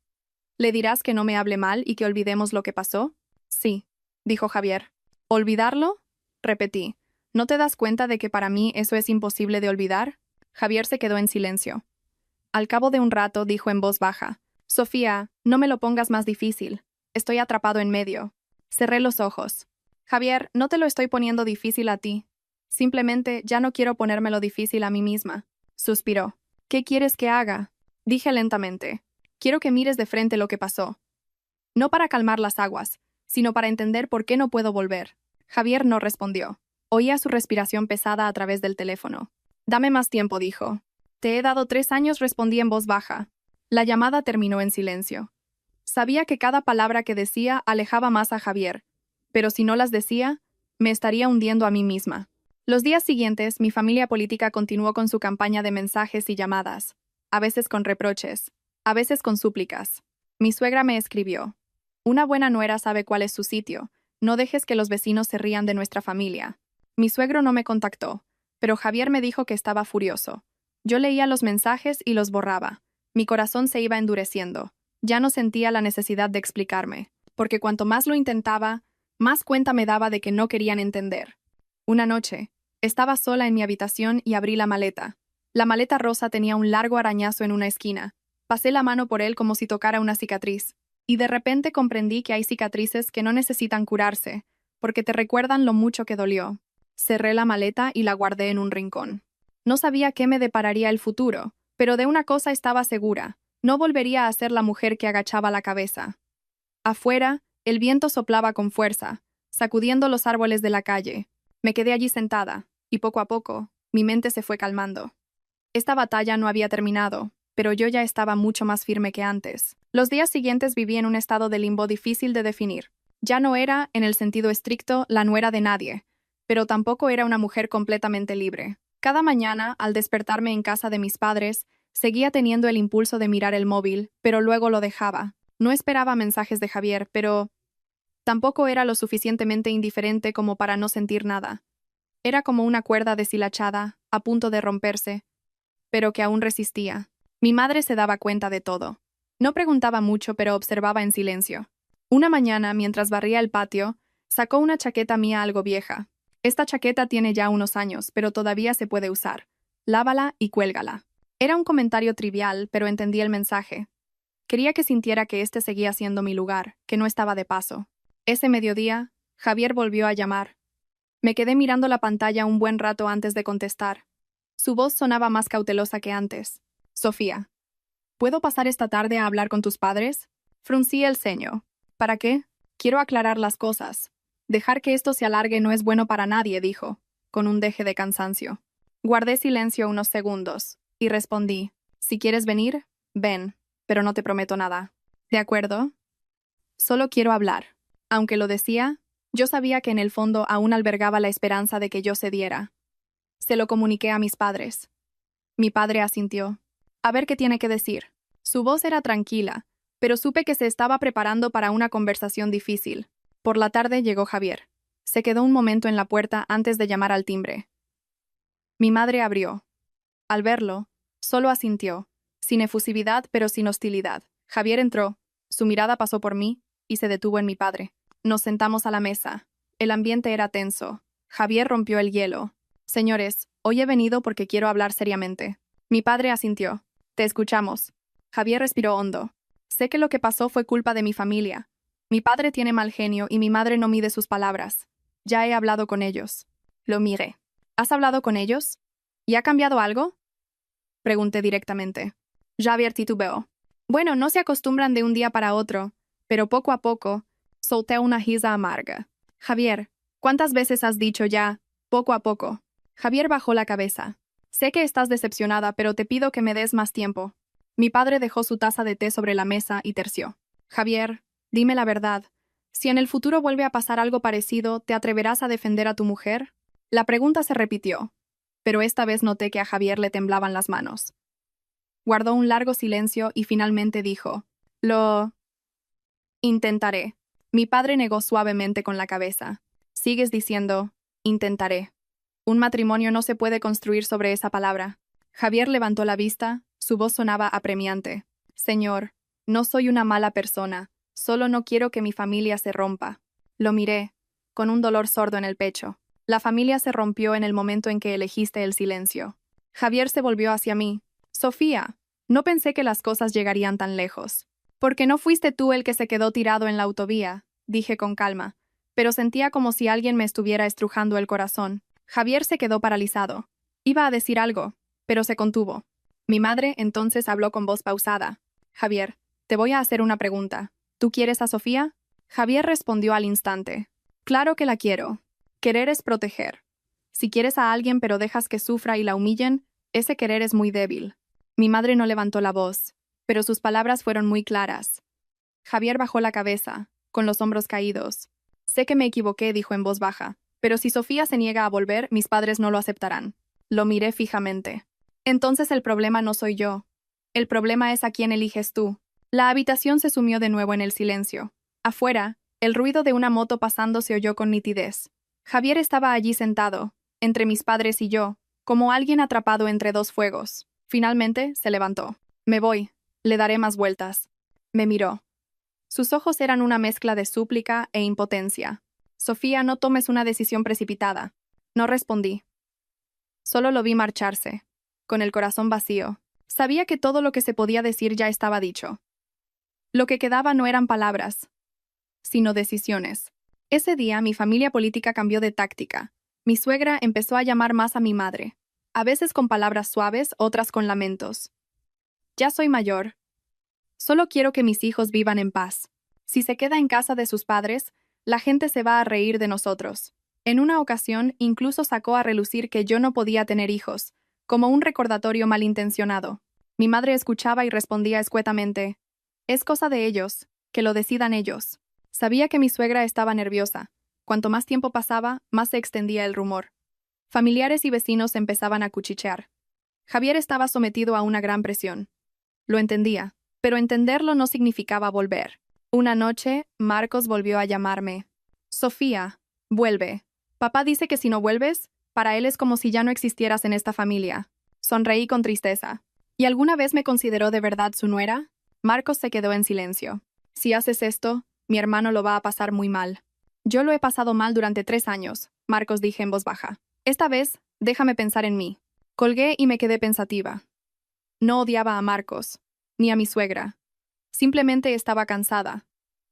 ¿Le dirás que no me hable mal y que olvidemos lo que pasó? Sí, dijo Javier. ¿Olvidarlo? Repetí. ¿No te das cuenta de que para mí eso es imposible de olvidar? Javier se quedó en silencio. Al cabo de un rato dijo en voz baja. Sofía, no me lo pongas más difícil. Estoy atrapado en medio. Cerré los ojos. Javier, no te lo estoy poniendo difícil a ti. Simplemente ya no quiero ponérmelo difícil a mí misma. Suspiró. ¿Qué quieres que haga? Dije lentamente. Quiero que mires de frente lo que pasó. No para calmar las aguas, sino para entender por qué no puedo volver. Javier no respondió. Oía su respiración pesada a través del teléfono. Dame más tiempo, dijo. Te he dado 3 años, respondí en voz baja. La llamada terminó en silencio. Sabía que cada palabra que decía alejaba más a Javier, pero si no las decía, me estaría hundiendo a mí misma. Los días siguientes, mi familia política continuó con su campaña de mensajes y llamadas, a veces con reproches, a veces con súplicas. Mi suegra me escribió: una buena nuera sabe cuál es su sitio, no dejes que los vecinos se rían de nuestra familia. Mi suegro no me contactó, pero Javier me dijo que estaba furioso. Yo leía los mensajes y los borraba. Mi corazón se iba endureciendo. Ya no sentía la necesidad de explicarme, porque cuanto más lo intentaba, más cuenta me daba de que no querían entender. Una noche, estaba sola en mi habitación y abrí la maleta. La maleta rosa tenía un largo arañazo en una esquina. Pasé la mano por él como si tocara una cicatriz, y de repente comprendí que hay cicatrices que no necesitan curarse, porque te recuerdan lo mucho que dolió. Cerré la maleta y la guardé en un rincón. No sabía qué me depararía el futuro, pero de una cosa estaba segura: no volvería a ser la mujer que agachaba la cabeza. Afuera, el viento soplaba con fuerza, sacudiendo los árboles de la calle. Me quedé allí sentada, y poco a poco, mi mente se fue calmando. Esta batalla no había terminado, pero yo ya estaba mucho más firme que antes. Los días siguientes viví en un estado de limbo difícil de definir. Ya no era, en el sentido estricto, la nuera de nadie, pero tampoco era una mujer completamente libre. Cada mañana, al despertarme en casa de mis padres, seguía teniendo el impulso de mirar el móvil, pero luego lo dejaba. No esperaba mensajes de Javier, pero tampoco era lo suficientemente indiferente como para no sentir nada. Era como una cuerda deshilachada, a punto de romperse, pero que aún resistía. Mi madre se daba cuenta de todo. No preguntaba mucho, pero observaba en silencio. Una mañana, mientras barría el patio, sacó una chaqueta mía algo vieja. Esta chaqueta tiene ya unos años, pero todavía se puede usar. Lávala y cuélgala. Era un comentario trivial, pero entendí el mensaje. Quería que sintiera que este seguía siendo mi lugar, que no estaba de paso. Ese mediodía, Javier volvió a llamar. Me quedé mirando la pantalla un buen rato antes de contestar. Su voz sonaba más cautelosa que antes. Sofía, ¿puedo pasar esta tarde a hablar con tus padres? Fruncí el ceño. ¿Para qué? Quiero aclarar las cosas. Dejar que esto se alargue no es bueno para nadie, dijo, con un deje de cansancio. Guardé silencio unos segundos, y respondí: si quieres venir, ven, pero no te prometo nada. ¿De acuerdo? Solo quiero hablar. Aunque lo decía, yo sabía que en el fondo aún albergaba la esperanza de que yo cediera. Se lo comuniqué a mis padres. Mi padre asintió. A ver qué tiene que decir. Su voz era tranquila, pero supe que se estaba preparando para una conversación difícil. Por la tarde llegó Javier. Se quedó un momento en la puerta antes de llamar al timbre. Mi madre abrió. Al verlo, solo asintió, sin efusividad pero sin hostilidad. Javier entró, su mirada pasó por mí y se detuvo en mi padre. Nos sentamos a la mesa. El ambiente era tenso. Javier rompió el hielo. Señores, hoy he venido porque quiero hablar seriamente. Mi padre asintió. Te escuchamos. Javier respiró hondo. Sé que lo que pasó fue culpa de mi familia. Mi padre tiene mal genio y mi madre no mide sus palabras. Ya he hablado con ellos. Lo miré. ¿Has hablado con ellos? ¿Y ha cambiado algo? Pregunté directamente. Javier titubeó. Bueno, no se acostumbran de un día para otro, pero poco a poco, solté una risa amarga. Javier, ¿cuántas veces has dicho ya, poco a poco? Javier bajó la cabeza. Sé que estás decepcionada, pero te pido que me des más tiempo. Mi padre dejó su taza de té sobre la mesa y terció. Javier, dime la verdad. Si en el futuro vuelve a pasar algo parecido, ¿te atreverás a defender a tu mujer? La pregunta se repitió, pero esta vez noté que a Javier le temblaban las manos. Guardó un largo silencio y finalmente dijo: Lo intentaré. Mi padre negó suavemente con la cabeza. Sigues diciendo, intentaré. Un matrimonio no se puede construir sobre esa palabra. Javier levantó la vista, su voz sonaba apremiante. Señor, no soy una mala persona, solo no quiero que mi familia se rompa. Lo miré, con un dolor sordo en el pecho. La familia se rompió en el momento en que elegiste el silencio. Javier se volvió hacia mí. Sofía, no pensé que las cosas llegarían tan lejos. Porque no fuiste tú el que se quedó tirado en la autovía, dije con calma, pero sentía como si alguien me estuviera estrujando el corazón. Javier se quedó paralizado. Iba a decir algo, pero se contuvo. Mi madre entonces habló con voz pausada. Javier, te voy a hacer una pregunta. ¿Tú quieres a Sofía? Javier respondió al instante. Claro que la quiero. Querer es proteger. Si quieres a alguien pero dejas que sufra y la humillen, ese querer es muy débil. Mi madre no levantó la voz, pero sus palabras fueron muy claras. Javier bajó la cabeza, con los hombros caídos. Sé que me equivoqué, dijo en voz baja, pero si Sofía se niega a volver, mis padres no lo aceptarán. Lo miré fijamente. Entonces el problema no soy yo. El problema es a quién eliges tú. La habitación se sumió de nuevo en el silencio. Afuera, el ruido de una moto pasando se oyó con nitidez. Javier estaba allí sentado, entre mis padres y yo, como alguien atrapado entre dos fuegos. Finalmente, se levantó. Me voy. Le daré más vueltas. Me miró. Sus ojos eran una mezcla de súplica e impotencia. Sofía, no tomes una decisión precipitada. No respondí. Solo lo vi marcharse, con el corazón vacío. Sabía que todo lo que se podía decir ya estaba dicho. Lo que quedaba no eran palabras, sino decisiones. Ese día mi familia política cambió de táctica. Mi suegra empezó a llamar más a mi madre, a veces con palabras suaves, otras con lamentos. Ya soy mayor. Solo quiero que mis hijos vivan en paz. Si se queda en casa de sus padres, la gente se va a reír de nosotros. En una ocasión, incluso sacó a relucir que yo no podía tener hijos, como un recordatorio malintencionado. Mi madre escuchaba y respondía escuetamente: es cosa de ellos, que lo decidan ellos. Sabía que mi suegra estaba nerviosa. Cuanto más tiempo pasaba, más se extendía el rumor. Familiares y vecinos empezaban a cuchichear. Javier estaba sometido a una gran presión. Lo entendía, pero entenderlo no significaba volver. Una noche, Marcos volvió a llamarme. Sofía, vuelve. Papá dice que si no vuelves, para él es como si ya no existieras en esta familia. Sonreí con tristeza. ¿Y alguna vez me consideró de verdad su nuera? Marcos se quedó en silencio. Si haces esto, mi hermano lo va a pasar muy mal. Yo lo he pasado mal durante 3 años, Marcos, dije en voz baja. Esta vez, déjame pensar en mí. Colgué y me quedé pensativa. No odiaba a Marcos, ni a mi suegra. Simplemente estaba cansada.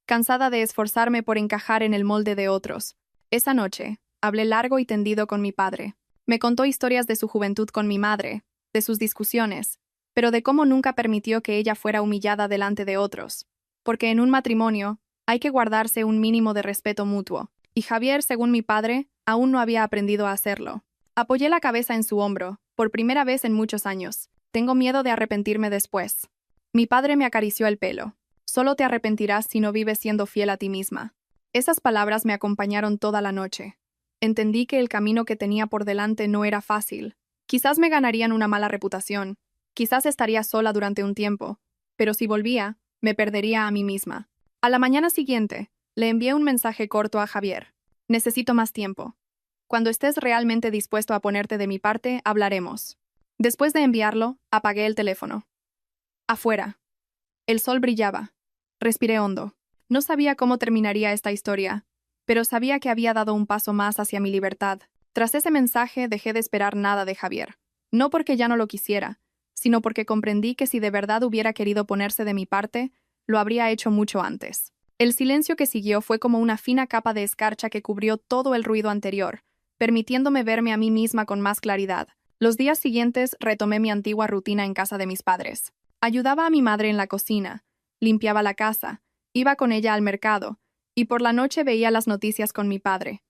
Cansada de esforzarme por encajar en el molde de otros. Esa noche, hablé largo y tendido con mi padre. Me contó historias de su juventud con mi madre, de sus discusiones, pero de cómo nunca permitió que ella fuera humillada delante de otros. Porque en un matrimonio, hay que guardarse un mínimo de respeto mutuo, y Javier, según mi padre, aún no había aprendido a hacerlo. Apoyé la cabeza en su hombro, por primera vez en muchos años. Tengo miedo de arrepentirme después. Mi padre me acarició el pelo. Solo te arrepentirás si no vives siendo fiel a ti misma. Esas palabras me acompañaron toda la noche. Entendí que el camino que tenía por delante no era fácil. Quizás me ganarían una mala reputación, quizás estaría sola durante un tiempo, pero si volvía, me perdería a mí misma. A la mañana siguiente, le envié un mensaje corto a Javier. Necesito más tiempo. Cuando estés realmente dispuesto a ponerte de mi parte, hablaremos. Después de enviarlo, apagué el teléfono. Afuera. El sol brillaba. Respiré hondo. No sabía cómo terminaría esta historia, pero sabía que había dado un paso más hacia mi libertad. Tras ese mensaje dejé de esperar nada de Javier. No porque ya no lo quisiera, sino porque comprendí que si de verdad hubiera querido ponerse de mi parte, lo habría hecho mucho antes. El silencio que siguió fue como una fina capa de escarcha que cubrió todo el ruido anterior, permitiéndome verme a mí misma con más claridad. Los días siguientes retomé mi antigua rutina en casa de mis padres. Ayudaba a mi madre en la cocina, limpiaba la casa, iba con ella al mercado, y por la noche veía las noticias con mi padre.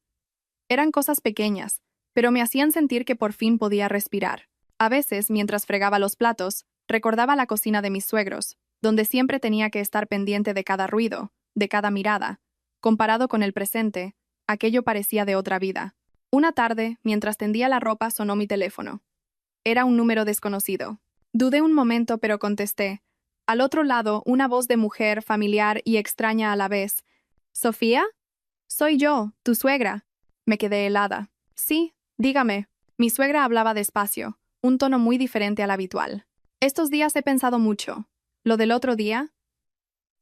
Eran cosas pequeñas, pero me hacían sentir que por fin podía respirar. A veces, mientras fregaba los platos, recordaba la cocina de mis suegros, donde siempre tenía que estar pendiente de cada ruido, de cada mirada. Comparado con el presente, aquello parecía de otra vida. Una tarde, mientras tendía la ropa, sonó mi teléfono. Era un número desconocido. Dudé un momento, pero contesté. Al otro lado, una voz de mujer, familiar y extraña a la vez. ¿Sofía? Soy yo, tu suegra. Me quedé helada. Sí, dígame. Mi suegra hablaba despacio, un tono muy diferente al habitual. Estos días he pensado mucho. ¿Lo del otro día?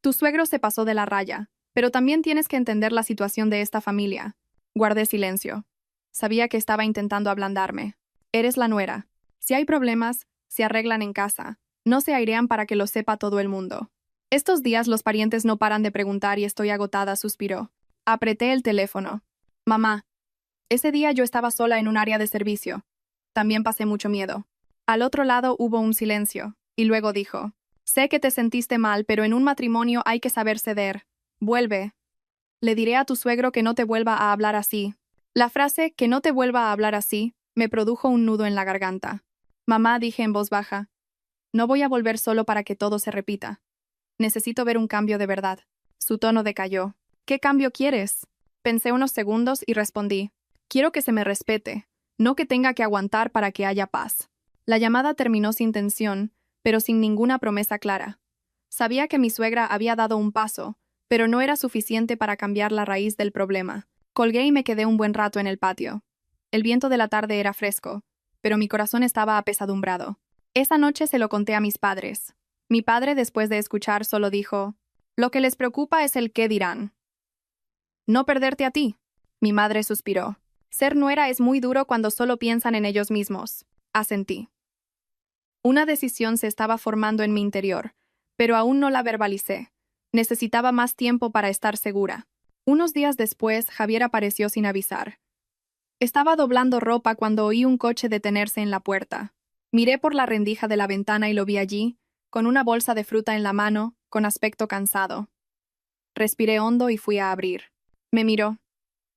Tu suegro se pasó de la raya, pero también tienes que entender la situación de esta familia. Guardé silencio. Sabía que estaba intentando ablandarme. Eres la nuera. Si hay problemas, se arreglan en casa. No se airean para que lo sepa todo el mundo. Estos días los parientes no paran de preguntar y estoy agotada, suspiró. Apreté el teléfono. Mamá. Ese día yo estaba sola en un área de servicio. También pasé mucho miedo. Al otro lado hubo un silencio, y luego dijo: sé que te sentiste mal, pero en un matrimonio hay que saber ceder. Vuelve. Le diré a tu suegro que no te vuelva a hablar así. La frase «que no te vuelva a hablar así» me produjo un nudo en la garganta. Mamá, dije en voz baja, no voy a volver solo para que todo se repita. Necesito ver un cambio de verdad. Su tono decayó. ¿Qué cambio quieres? Pensé unos segundos y respondí, quiero que se me respete, no que tenga que aguantar para que haya paz. La llamada terminó sin tensión, pero sin ninguna promesa clara. Sabía que mi suegra había dado un paso, pero no era suficiente para cambiar la raíz del problema. Colgué y me quedé un buen rato en el patio. El viento de la tarde era fresco, pero mi corazón estaba apesadumbrado. Esa noche se lo conté a mis padres. Mi padre, después de escuchar, solo dijo, lo que les preocupa es el qué dirán. No perderte a ti. Mi madre suspiró. Ser nuera es muy duro cuando solo piensan en ellos mismos. Asentí. Una decisión se estaba formando en mi interior, pero aún no la verbalicé. Necesitaba más tiempo para estar segura. Unos días después, Javier apareció sin avisar. Estaba doblando ropa cuando oí un coche detenerse en la puerta. Miré por la rendija de la ventana y lo vi allí, con una bolsa de fruta en la mano, con aspecto cansado. Respiré hondo y fui a abrir. Me miró.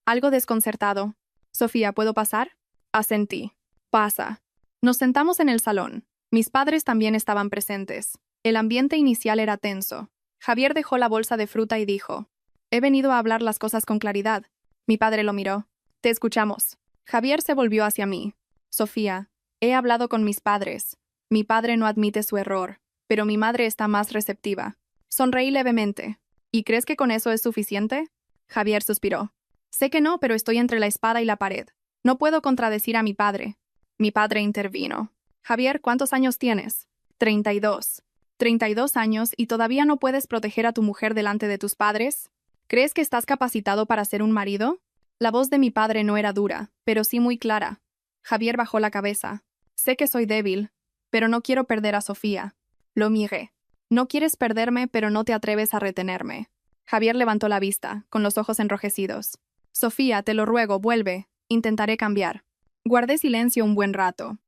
Algo desconcertado. Sofía, ¿puedo pasar? Asentí. Pasa. Nos sentamos en el salón. Mis padres también estaban presentes. El ambiente inicial era tenso. Javier dejó la bolsa de fruta y dijo, he venido a hablar las cosas con claridad. Mi padre lo miró. Te escuchamos. Javier se volvió hacia mí. Sofía, he hablado con mis padres. Mi padre no admite su error, pero mi madre está más receptiva. Sonreí levemente. ¿Y crees que con eso es suficiente? Javier suspiró. Sé que no, pero estoy entre la espada y la pared. No puedo contradecir a mi padre. Mi padre intervino. Javier, ¿cuántos años tienes? 32. 32 años y todavía no puedes proteger a tu mujer delante de tus padres. ¿Crees que estás capacitado para ser un marido? La voz de mi padre no era dura, pero sí muy clara. Javier bajó la cabeza. Sé que soy débil, pero no quiero perder a Sofía. Lo miré. No quieres perderme, pero no te atreves a retenerme. Javier levantó la vista, con los ojos enrojecidos. Sofía, te lo ruego, vuelve. Intentaré cambiar. Guardé silencio un buen rato.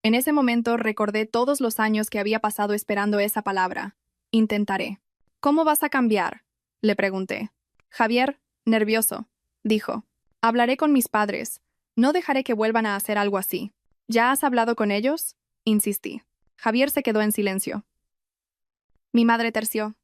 En ese momento recordé todos los años que había pasado esperando esa palabra. Intentaré. ¿Cómo vas a cambiar? Le pregunté. Javier, nervioso, dijo. Hablaré con mis padres. No dejaré que vuelvan a hacer algo así. ¿Ya has hablado con ellos? Insistí. Javier se quedó en silencio. Mi madre terció.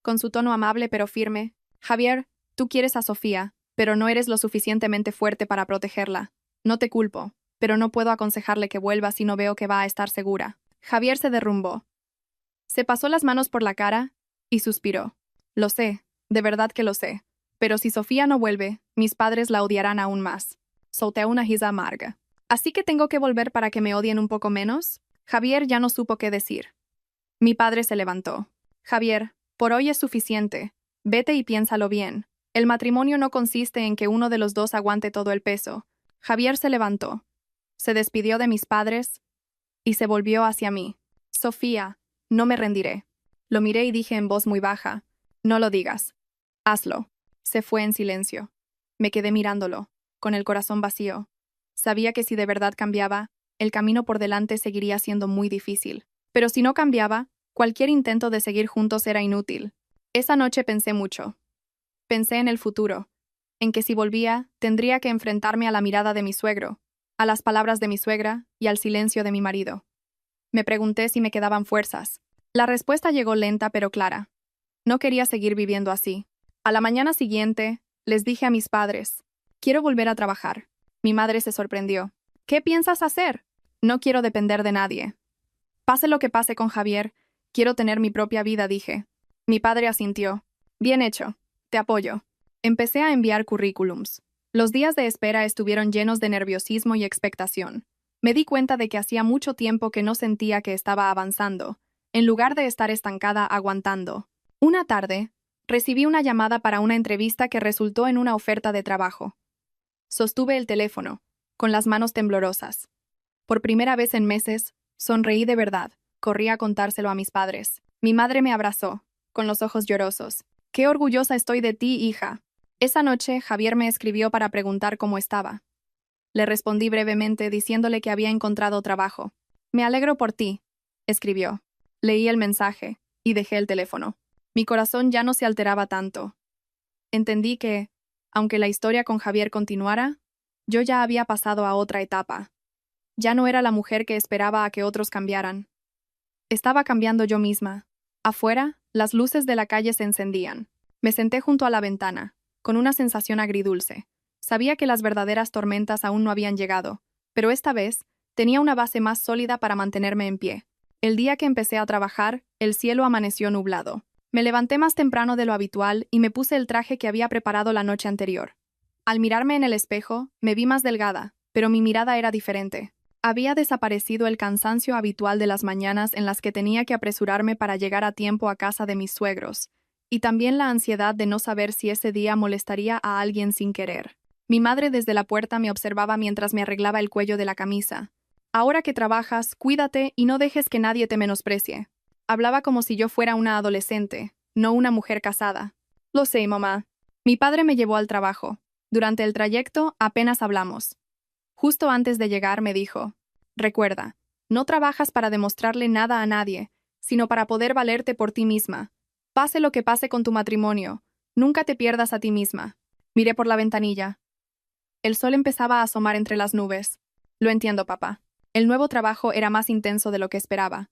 Con su tono amable pero firme. Javier, tú quieres a Sofía, pero no eres lo suficientemente fuerte para protegerla. No te culpo, pero no puedo aconsejarle que vuelva si no veo que va a estar segura. Javier se derrumbó. Se pasó las manos por la cara y suspiró. Lo sé, de verdad que lo sé. Pero si Sofía no vuelve, mis padres la odiarán aún más. Solté una risa amarga. ¿Así que tengo que volver para que me odien un poco menos? Javier ya no supo qué decir. Mi padre se levantó. Javier, por hoy es suficiente. Vete y piénsalo bien. El matrimonio no consiste en que uno de los dos aguante todo el peso. Javier se levantó. Se despidió de mis padres y se volvió hacia mí. Sofía, no me rendiré. Lo miré y dije en voz muy baja, no lo digas. Hazlo. Se fue en silencio. Me quedé mirándolo, con el corazón vacío. Sabía que si de verdad cambiaba, el camino por delante seguiría siendo muy difícil. Pero si no cambiaba, cualquier intento de seguir juntos era inútil. Esa noche pensé mucho. Pensé en el futuro, en que si volvía, tendría que enfrentarme a la mirada de mi suegro, a las palabras de mi suegra y al silencio de mi marido. Me pregunté si me quedaban fuerzas. La respuesta llegó lenta pero clara. No quería seguir viviendo así. A la mañana siguiente, les dije a mis padres, quiero volver a trabajar. Mi madre se sorprendió. ¿Qué piensas hacer? No quiero depender de nadie. Pase lo que pase con Javier, quiero tener mi propia vida, dije. Mi padre asintió. Bien hecho. Te apoyo. Empecé a enviar currículums. Los días de espera estuvieron llenos de nerviosismo y expectación. Me di cuenta de que hacía mucho tiempo que no sentía que estaba avanzando, en lugar de estar estancada aguantando. Una tarde, recibí una llamada para una entrevista que resultó en una oferta de trabajo. Sostuve el teléfono, con las manos temblorosas. Por primera vez en meses, sonreí de verdad. Corrí a contárselo a mis padres. Mi madre me abrazó, con los ojos llorosos. «Qué orgullosa estoy de ti, hija». Esa noche, Javier me escribió para preguntar cómo estaba. Le respondí brevemente diciéndole que había encontrado trabajo. «Me alegro por ti», escribió. Leí el mensaje y dejé el teléfono. Mi corazón ya no se alteraba tanto. Entendí que, aunque la historia con Javier continuara, Yo ya había pasado a otra etapa. Ya no era la mujer que esperaba a que otros cambiaran. Estaba cambiando yo misma. Afuera, las luces de la calle se encendían. Me senté junto a la ventana, con una sensación agridulce. Sabía que las verdaderas tormentas aún no habían llegado, pero esta vez tenía una base más sólida para mantenerme en pie. El día que empecé a trabajar, el cielo amaneció nublado. Me levanté más temprano de lo habitual y me puse el traje que había preparado la noche anterior. Al mirarme en el espejo, me vi más delgada, pero mi mirada era diferente. Había desaparecido el cansancio habitual de las mañanas en las que tenía que apresurarme para llegar a tiempo a casa de mis suegros, y también la ansiedad de no saber si ese día molestaría a alguien sin querer. Mi madre desde la puerta me observaba mientras me arreglaba el cuello de la camisa. Ahora que trabajas, cuídate y no dejes que nadie te menosprecie. Hablaba como si yo fuera una adolescente, no una mujer casada. Lo sé, mamá. Mi padre me llevó al trabajo. Durante el trayecto apenas hablamos. Justo antes de llegar me dijo, recuerda, no trabajas para demostrarle nada a nadie, sino para poder valerte por ti misma. Pase lo que pase con tu matrimonio, nunca te pierdas a ti misma. Miré por la ventanilla. El sol empezaba a asomar entre las nubes. Lo entiendo, papá. El nuevo trabajo era más intenso de lo que esperaba.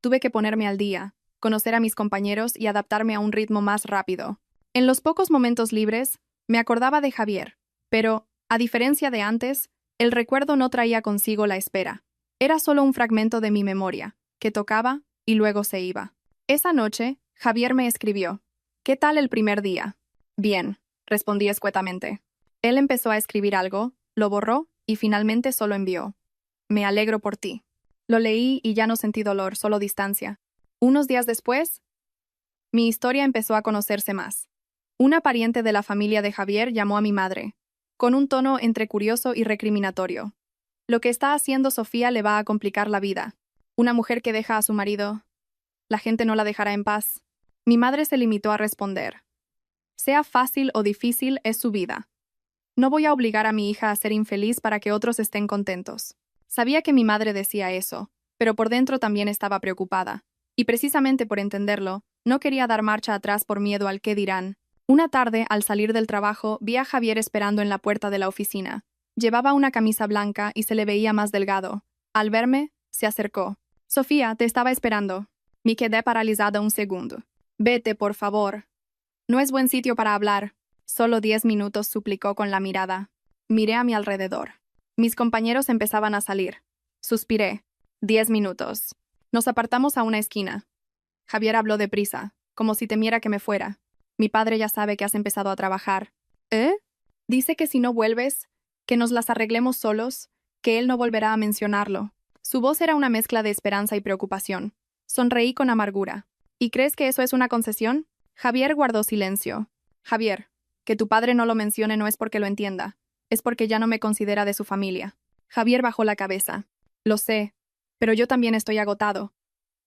Tuve que ponerme al día, conocer a mis compañeros y adaptarme a un ritmo más rápido. En los pocos momentos libres, me acordaba de Javier, pero, a diferencia de antes, el recuerdo no traía consigo la espera. Era solo un fragmento de mi memoria, que tocaba y luego se iba. Esa noche, Javier me escribió. ¿Qué tal el primer día? Bien, respondí escuetamente. Él empezó a escribir algo, lo borró y finalmente solo envió. Me alegro por ti. Lo leí y ya no sentí dolor, solo distancia. Unos días después, mi historia empezó a conocerse más. Una pariente de la familia de Javier llamó a mi madre, con un tono entre curioso y recriminatorio. Lo que está haciendo Sofía le va a complicar la vida. Una mujer que deja a su marido. La gente no la dejará en paz. Mi madre se limitó a responder. Sea fácil o difícil, es su vida. No voy a obligar a mi hija a ser infeliz para que otros estén contentos. Sabía que mi madre decía eso, pero por dentro también estaba preocupada. Y precisamente por entenderlo, no quería dar marcha atrás por miedo al qué dirán. Una tarde, al salir del trabajo, vi a Javier esperando en la puerta de la oficina. Llevaba una camisa blanca y se le veía más delgado. Al verme, se acercó. Sofía, te estaba esperando. Me quedé paralizada un segundo. Vete, por favor. No es buen sitio para hablar. Solo 10 minutos, suplicó con la mirada. Miré a mi alrededor. Mis compañeros empezaban a salir. Suspiré. 10 minutos. Nos apartamos a una esquina. Javier habló deprisa, como si temiera que me fuera. Mi padre ya sabe que has empezado a trabajar. ¿Eh? Dice que si no vuelves, que nos las arreglemos solos, que él no volverá a mencionarlo. Su voz era una mezcla de esperanza y preocupación. Sonreí con amargura. ¿Y crees que eso es una concesión? Javier guardó silencio. Javier, que tu padre no lo mencione no es porque lo entienda, es porque ya no me considera de su familia. Javier bajó la cabeza. Lo sé, pero yo también estoy agotado.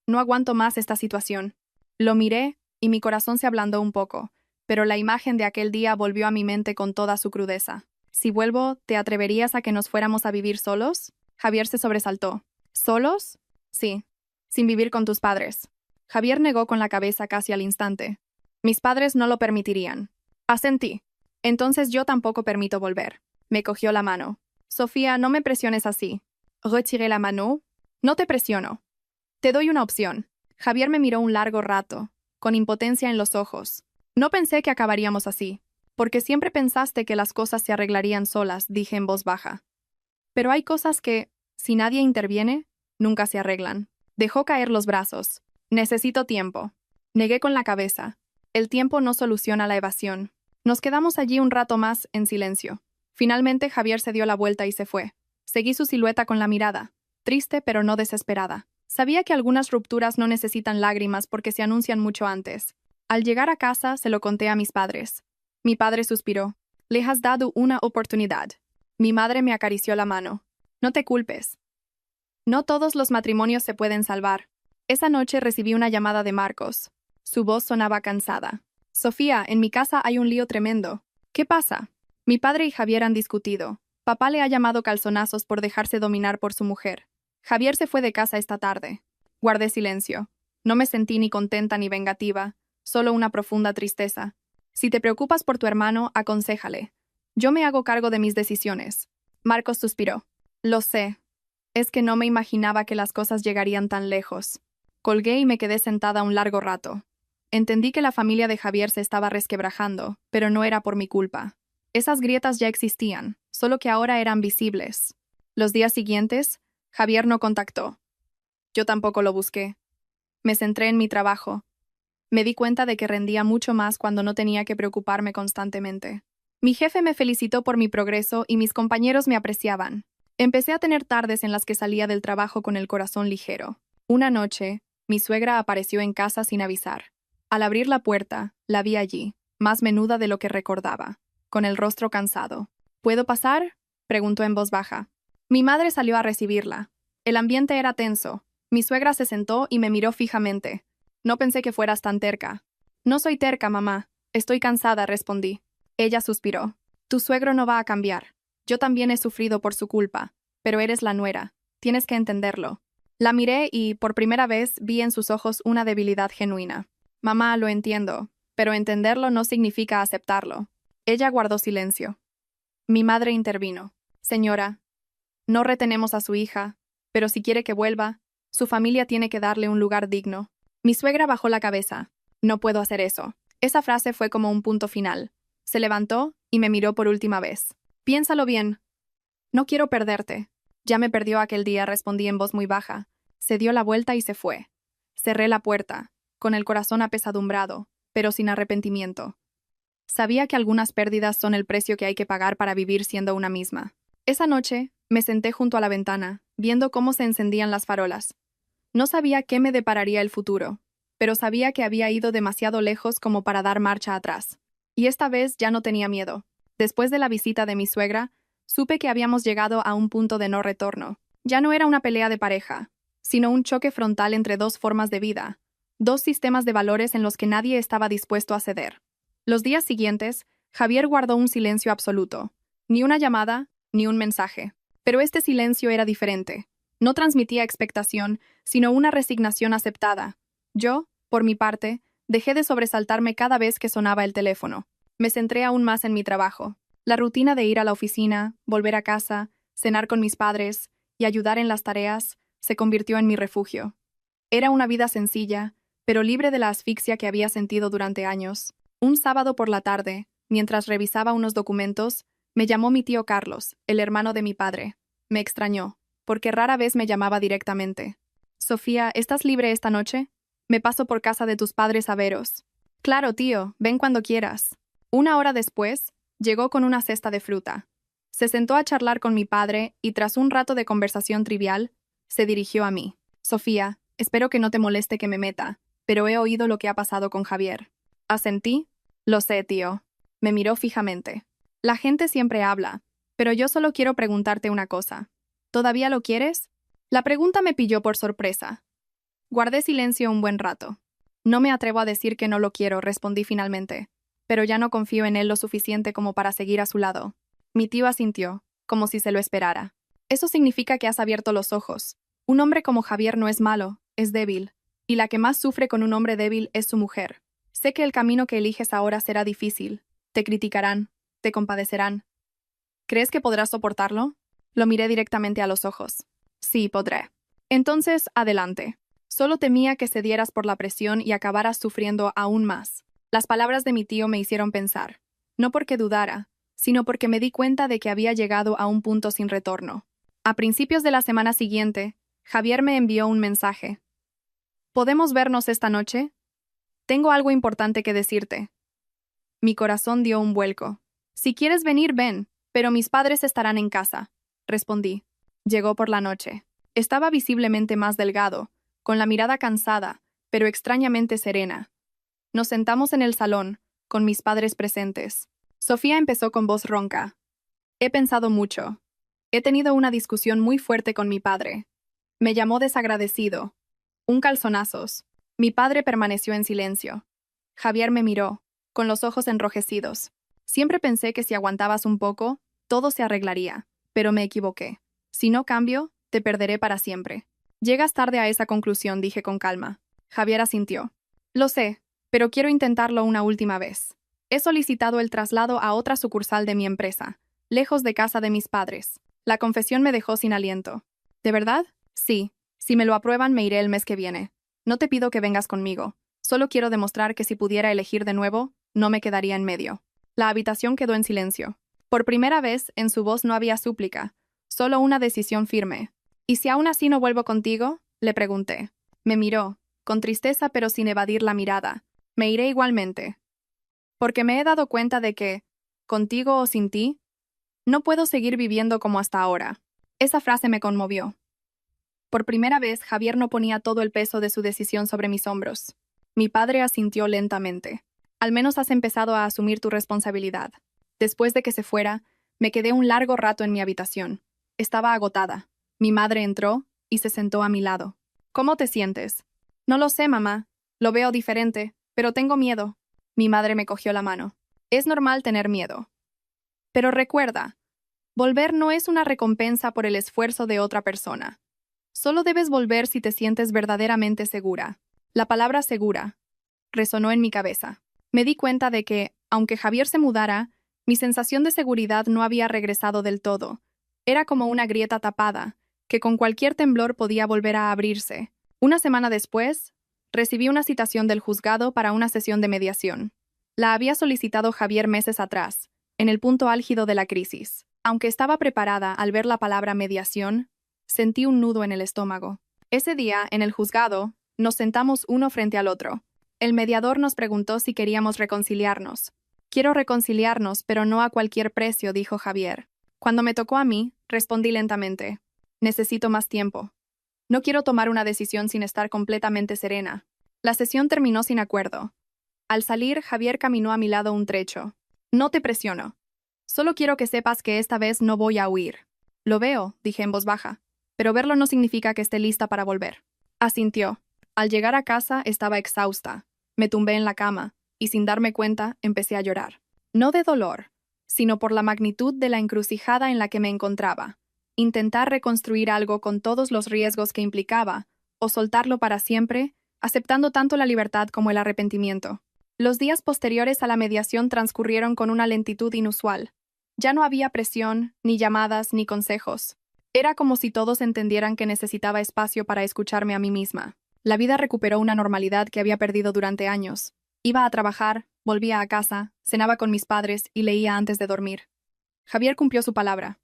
No aguanto más esta situación. Lo miré, y mi corazón se ablandó un poco, pero la imagen de aquel día volvió a mi mente con toda su crudeza. Si vuelvo, ¿te atreverías a que nos fuéramos a vivir solos? Javier se sobresaltó. ¿Solos? Sí, sin vivir con tus padres. Javier negó con la cabeza casi al instante. Mis padres no lo permitirían. Asentí. Entonces yo tampoco permito volver. Me cogió la mano. Sofía, no me presiones así. Retiré la mano. No te presiono. Te doy una opción. Javier me miró un largo rato, con impotencia en los ojos. No pensé que acabaríamos así, porque siempre pensaste que las cosas se arreglarían solas, dije en voz baja. Pero hay cosas que, si nadie interviene, nunca se arreglan. Dejó caer los brazos. Necesito tiempo. Negué con la cabeza. El tiempo no soluciona la evasión. Nos quedamos allí un rato más, en silencio. Finalmente Javier se dio la vuelta y se fue. Seguí su silueta con la mirada, triste pero no desesperada. Sabía que algunas rupturas no necesitan lágrimas porque se anuncian mucho antes. Al llegar a casa, se lo conté a mis padres. Mi padre suspiró. Le has dado una oportunidad. Mi madre me acarició la mano. No te culpes. No todos los matrimonios se pueden salvar. Esa noche recibí una llamada de Marcos. Su voz sonaba cansada. Sofía, en mi casa hay un lío tremendo. ¿Qué pasa? Mi padre y Javier han discutido. Papá le ha llamado calzonazos por dejarse dominar por su mujer. Javier se fue de casa esta tarde. Guardé silencio. No me sentí ni contenta ni vengativa, solo una profunda tristeza. Si te preocupas por tu hermano, aconséjale. Yo me hago cargo de mis decisiones. Marcos suspiró. Lo sé. Es que no me imaginaba que las cosas llegarían tan lejos. Colgué y me quedé sentada un largo rato. Entendí que la familia de Javier se estaba resquebrajando, pero no era por mi culpa. Esas grietas ya existían, solo que ahora eran visibles. Los días siguientes, Javier no contactó. Yo tampoco lo busqué. Me centré en mi trabajo. Me di cuenta de que rendía mucho más cuando no tenía que preocuparme constantemente. Mi jefe me felicitó por mi progreso y mis compañeros me apreciaban. Empecé a tener tardes en las que salía del trabajo con el corazón ligero. Una noche, mi suegra apareció en casa sin avisar. Al abrir la puerta, la vi allí, más menuda de lo que recordaba, con el rostro cansado. ¿Puedo pasar?, preguntó en voz baja. Mi madre salió a recibirla. El ambiente era tenso. Mi suegra se sentó y me miró fijamente. No pensé que fueras tan terca. No soy terca, mamá. Estoy cansada, respondí. Ella suspiró. Tu suegro no va a cambiar. Yo también he sufrido por su culpa. Pero eres la nuera. Tienes que entenderlo. La miré y, por primera vez, vi en sus ojos una debilidad genuina. Mamá, lo entiendo, pero entenderlo no significa aceptarlo. Ella guardó silencio. Mi madre intervino. Señora, no retenemos a su hija, pero si quiere que vuelva, su familia tiene que darle un lugar digno. Mi suegra bajó la cabeza. No puedo hacer eso. Esa frase fue como un punto final. Se levantó y me miró por última vez. Piénsalo bien. No quiero perderte. Ya me perdió aquel día, respondí en voz muy baja. Se dio la vuelta y se fue. Cerré la puerta, con el corazón apesadumbrado, pero sin arrepentimiento. Sabía que algunas pérdidas son el precio que hay que pagar para vivir siendo una misma. Esa noche, me senté junto a la ventana, viendo cómo se encendían las farolas. No sabía qué me depararía el futuro, pero sabía que había ido demasiado lejos como para dar marcha atrás. Y esta vez ya no tenía miedo. Después de la visita de mi suegra, supe que habíamos llegado a un punto de no retorno. Ya no era una pelea de pareja, sino un choque frontal entre dos formas de vida, dos sistemas de valores en los que nadie estaba dispuesto a ceder. Los días siguientes, Javier guardó un silencio absoluto. Ni una llamada, ni un mensaje. Pero este silencio era diferente. No transmitía expectación, sino una resignación aceptada. Yo, por mi parte, dejé de sobresaltarme cada vez que sonaba el teléfono. Me centré aún más en mi trabajo. La rutina de ir a la oficina, volver a casa, cenar con mis padres y ayudar en las tareas se convirtió en mi refugio. Era una vida sencilla, pero libre de la asfixia que había sentido durante años. Un sábado por la tarde, mientras revisaba unos documentos, me llamó mi tío Carlos, el hermano de mi padre. Me extrañó, porque rara vez me llamaba directamente. Sofía, ¿estás libre esta noche? Me paso por casa de tus padres a veros. Claro, tío, ven cuando quieras. Una hora después, llegó con una cesta de fruta. Se sentó a charlar con mi padre y tras un rato de conversación trivial, se dirigió a mí. Sofía, espero que no te moleste que me meta, pero he oído lo que ha pasado con Javier. Asentí. Lo sé, tío. Me miró fijamente. La gente siempre habla, pero yo solo quiero preguntarte una cosa. ¿Todavía lo quieres? La pregunta me pilló por sorpresa. Guardé silencio un buen rato. No me atrevo a decir que no lo quiero, respondí finalmente, pero ya no confío en él lo suficiente como para seguir a su lado. Mi tío asintió, como si se lo esperara. Eso significa que has abierto los ojos. Un hombre como Javier no es malo, es débil, y la que más sufre con un hombre débil es su mujer. Sé que el camino que eliges ahora será difícil. Te criticarán, te compadecerán. ¿Crees que podrás soportarlo? Lo miré directamente a los ojos. Sí, podré. Entonces, adelante. Solo temía que cedieras por la presión y acabaras sufriendo aún más. Las palabras de mi tío me hicieron pensar. No porque dudara, sino porque me di cuenta de que había llegado a un punto sin retorno. A principios de la semana siguiente, Javier me envió un mensaje. ¿Podemos vernos esta noche? Tengo algo importante que decirte. Mi corazón dio un vuelco. Si quieres venir, ven, pero mis padres estarán en casa, respondí. Llegó por la noche. Estaba visiblemente más delgado, con la mirada cansada, pero extrañamente serena. Nos sentamos en el salón, con mis padres presentes. Sofía empezó con voz ronca. He pensado mucho. He tenido una discusión muy fuerte con mi padre. Me llamó desagradecido. Un calzonazos. Mi padre permaneció en silencio. Javier me miró, con los ojos enrojecidos. Siempre pensé que si aguantabas un poco, todo se arreglaría, pero me equivoqué. Si no cambio, te perderé para siempre. Llegas tarde a esa conclusión, dije con calma. Javier asintió. Lo sé, pero quiero intentarlo una última vez. He solicitado el traslado a otra sucursal de mi empresa, lejos de casa de mis padres. La confesión me dejó sin aliento. ¿De verdad? Sí. Si me lo aprueban, me iré el mes que viene. No te pido que vengas conmigo. Solo quiero demostrar que si pudiera elegir de nuevo, no me quedaría en medio. La habitación quedó en silencio. Por primera vez, en su voz no había súplica, solo una decisión firme. ¿Y si aún así no vuelvo contigo? Le pregunté. Me miró, con tristeza pero sin evadir la mirada. Me iré igualmente. Porque me he dado cuenta de que, contigo o sin ti, no puedo seguir viviendo como hasta ahora. Esa frase me conmovió. Por primera vez, Javier no ponía todo el peso de su decisión sobre mis hombros. Mi padre asintió lentamente. Al menos has empezado a asumir tu responsabilidad. Después de que se fuera, me quedé un largo rato en mi habitación. Estaba agotada. Mi madre entró y se sentó a mi lado. ¿Cómo te sientes? No lo sé, mamá. Lo veo diferente, pero tengo miedo. Mi madre me cogió la mano. Es normal tener miedo. Pero recuerda, volver no es una recompensa por el esfuerzo de otra persona. Solo debes volver si te sientes verdaderamente segura. La palabra segura resonó en mi cabeza. Me di cuenta de que, aunque Javier se mudara, mi sensación de seguridad no había regresado del todo. Era como una grieta tapada, que con cualquier temblor podía volver a abrirse. Una semana después, recibí una citación del juzgado para una sesión de mediación. La había solicitado Javier meses atrás, en el punto álgido de la crisis. Aunque estaba preparada al ver la palabra mediación, sentí un nudo en el estómago. Ese día, en el juzgado, nos sentamos uno frente al otro. El mediador nos preguntó si queríamos reconciliarnos. Quiero reconciliarnos, pero no a cualquier precio, dijo Javier. Cuando me tocó a mí, respondí lentamente. Necesito más tiempo. No quiero tomar una decisión sin estar completamente serena. La sesión terminó sin acuerdo. Al salir, Javier caminó a mi lado un trecho. No te presiono. Solo quiero que sepas que esta vez no voy a huir. Lo veo, dije en voz baja, pero verlo no significa que esté lista para volver. Asintió. Al llegar a casa estaba exhausta. Me tumbé en la cama, y sin darme cuenta, empecé a llorar. No de dolor, sino por la magnitud de la encrucijada en la que me encontraba. Intentar reconstruir algo con todos los riesgos que implicaba, o soltarlo para siempre, aceptando tanto la libertad como el arrepentimiento. Los días posteriores a la mediación transcurrieron con una lentitud inusual. Ya no había presión, ni llamadas, ni consejos. Era como si todos entendieran que necesitaba espacio para escucharme a mí misma. La vida recuperó una normalidad que había perdido durante años. Iba a trabajar, volvía a casa, cenaba con mis padres y leía antes de dormir. Javier cumplió su palabra.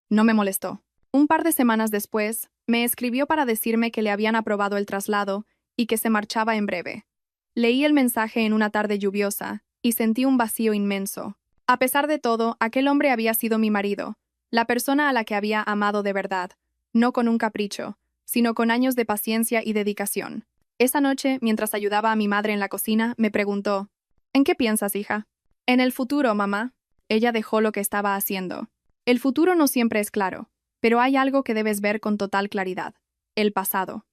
No me molestó. Un par de semanas después, me escribió para decirme que le habían aprobado el traslado y que se marchaba en breve. Leí el mensaje en una tarde lluviosa y sentí un vacío inmenso. A pesar de todo, aquel hombre había sido mi marido, la persona a la que había amado de verdad, no con un capricho, sino con años de paciencia y dedicación. Esa noche, mientras ayudaba a mi madre en la cocina, me preguntó, ¿en qué piensas, hija? En el futuro, mamá. Ella dejó lo que estaba haciendo. El futuro no siempre es claro, pero hay algo que debes ver con total claridad: el pasado.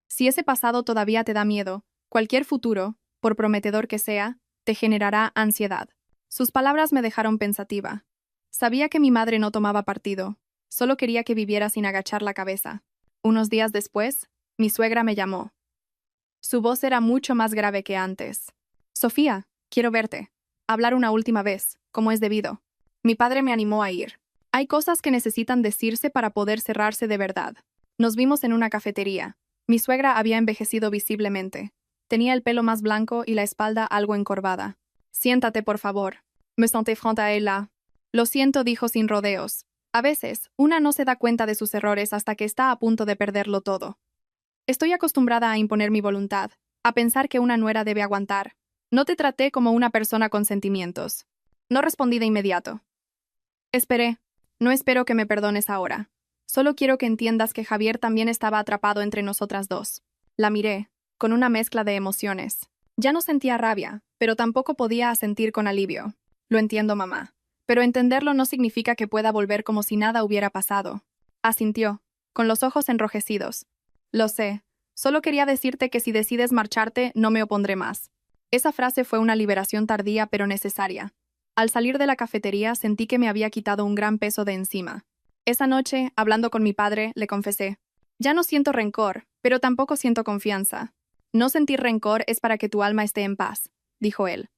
Si ese pasado todavía te da miedo, cualquier futuro, por prometedor que sea, te generará ansiedad. Sus palabras me dejaron pensativa. Sabía que mi madre no tomaba partido, solo quería que viviera sin agachar la cabeza. Unos días después, mi suegra me llamó. Su voz era mucho más grave que antes. Sofía, quiero verte. Hablar una última vez, como es debido. Mi padre me animó a ir. Hay cosas que necesitan decirse para poder cerrarse de verdad. Nos vimos en una cafetería. Mi suegra había envejecido visiblemente. Tenía el pelo más blanco y la espalda algo encorvada. Siéntate, por favor. Me senté frente a ella. Lo siento, dijo sin rodeos. A veces, una no se da cuenta de sus errores hasta que está a punto de perderlo todo. Estoy acostumbrada a imponer mi voluntad, a pensar que una nuera debe aguantar. No te traté como una persona con sentimientos. No respondí de inmediato. Esperé. No espero que me perdones ahora. Solo quiero que entiendas que Javier también estaba atrapado entre nosotras dos. La miré, con una mezcla de emociones. Ya no sentía rabia, pero tampoco podía asentir con alivio. Lo entiendo, mamá. Pero entenderlo no significa que pueda volver como si nada hubiera pasado. Asintió, con los ojos enrojecidos. Lo sé. Solo quería decirte que si decides marcharte, no me opondré más. Esa frase fue una liberación tardía pero necesaria. Al salir de la cafetería sentí que me había quitado un gran peso de encima. Esa noche, hablando con mi padre, le confesé. Ya no siento rencor, pero tampoco siento confianza. No sentir rencor es para que tu alma esté en paz, dijo él.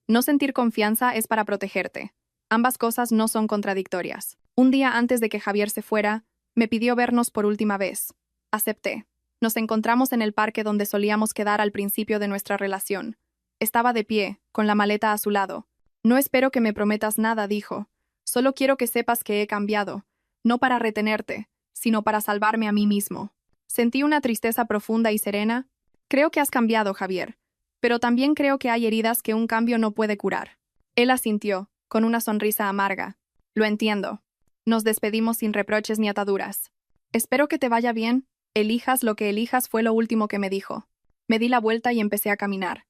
No sentir confianza es para protegerte. Ambas cosas no son contradictorias. Un día antes de que Javier se fuera, me pidió vernos por última vez. Acepté. Nos encontramos en el parque donde solíamos quedar al principio de nuestra relación. Estaba de pie, con la maleta a su lado. No espero que me prometas nada, dijo. Solo quiero que sepas que he cambiado, no para retenerte, sino para salvarme a mí mismo. Sentí una tristeza profunda y serena. Creo que has cambiado, Javier, pero también creo que hay heridas que un cambio no puede curar. Él asintió, con una sonrisa amarga. Lo entiendo. Nos despedimos sin reproches ni ataduras. Espero que te vaya bien. Elijas lo que elijas fue lo último que me dijo. Me di la vuelta y empecé a caminar.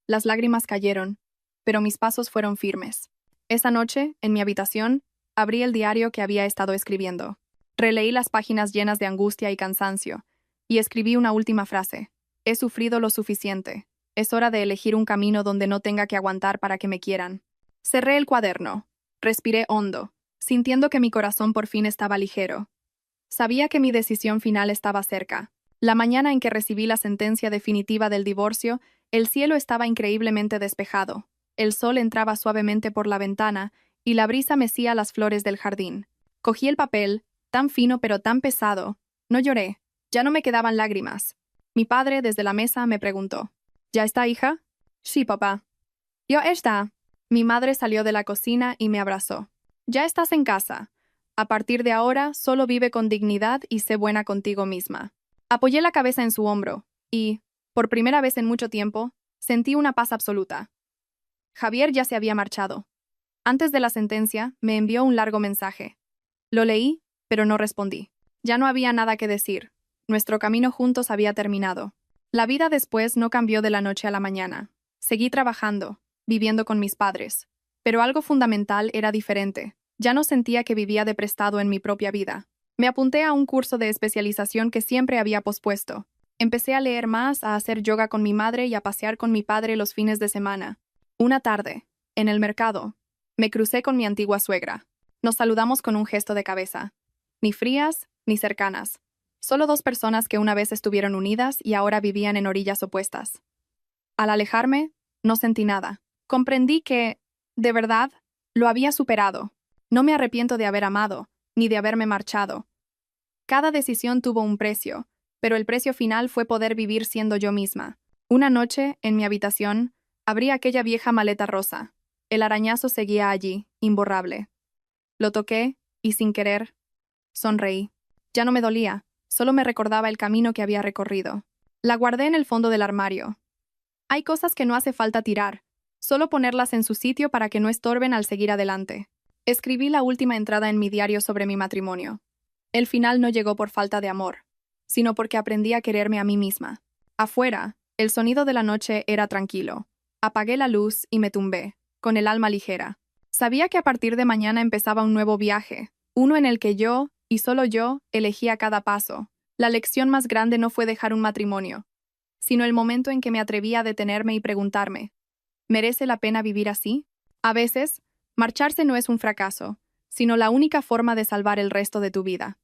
Las lágrimas cayeron, pero mis pasos fueron firmes. Esa noche, en mi habitación, abrí el diario que había estado escribiendo. Releí las páginas llenas de angustia y cansancio, y escribí una última frase. He sufrido lo suficiente. Es hora de elegir un camino donde no tenga que aguantar para que me quieran. Cerré el cuaderno. Respiré hondo, sintiendo que mi corazón por fin estaba ligero. Sabía que mi decisión final estaba cerca. La mañana en que recibí la sentencia definitiva del divorcio, el cielo estaba increíblemente despejado. El sol entraba suavemente por la ventana y la brisa mecía las flores del jardín. Cogí el papel, tan fino pero tan pesado. No lloré. Ya no me quedaban lágrimas. Mi padre, desde la mesa, me preguntó: ¿Ya está, hija? Sí, papá. ¿Ya está? Mi madre salió de la cocina y me abrazó. Ya estás en casa. A partir de ahora, solo vive con dignidad y sé buena contigo misma. Apoyé la cabeza en su hombro y, por primera vez en mucho tiempo, sentí una paz absoluta. Javier ya se había marchado. Antes de la sentencia, me envió un largo mensaje. Lo leí, pero no respondí. Ya no había nada que decir. Nuestro camino juntos había terminado. La vida después no cambió de la noche a la mañana. Seguí trabajando, viviendo con mis padres. Pero algo fundamental era diferente. Ya no sentía que vivía de prestado en mi propia vida. Me apunté a un curso de especialización que siempre había pospuesto. Empecé a leer más, a hacer yoga con mi madre y a pasear con mi padre los fines de semana. Una tarde, en el mercado, me crucé con mi antigua suegra. Nos saludamos con un gesto de cabeza. Ni frías, ni cercanas. Solo dos personas que una vez estuvieron unidas y ahora vivían en orillas opuestas. Al alejarme, no sentí nada. Comprendí que, de verdad, lo había superado. No me arrepiento de haber amado, ni de haberme marchado. Cada decisión tuvo un precio, pero el precio final fue poder vivir siendo yo misma. Una noche, en mi habitación, abrí aquella vieja maleta rosa. El arañazo seguía allí, imborrable. Lo toqué, y sin querer, sonreí. Ya no me dolía, solo me recordaba el camino que había recorrido. La guardé en el fondo del armario. Hay cosas que no hace falta tirar, solo ponerlas en su sitio para que no estorben al seguir adelante. Escribí la última entrada en mi diario sobre mi matrimonio. El final no llegó por falta de amor, sino porque aprendí a quererme a mí misma. Afuera, el sonido de la noche era tranquilo. Apagué la luz y me tumbé, con el alma ligera. Sabía que a partir de mañana empezaba un nuevo viaje, uno en el que yo, y solo yo, elegía cada paso. La lección más grande no fue dejar un matrimonio, sino el momento en que me atreví a detenerme y preguntarme: ¿merece la pena vivir así? A veces, marcharse no es un fracaso, sino la única forma de salvar el resto de tu vida.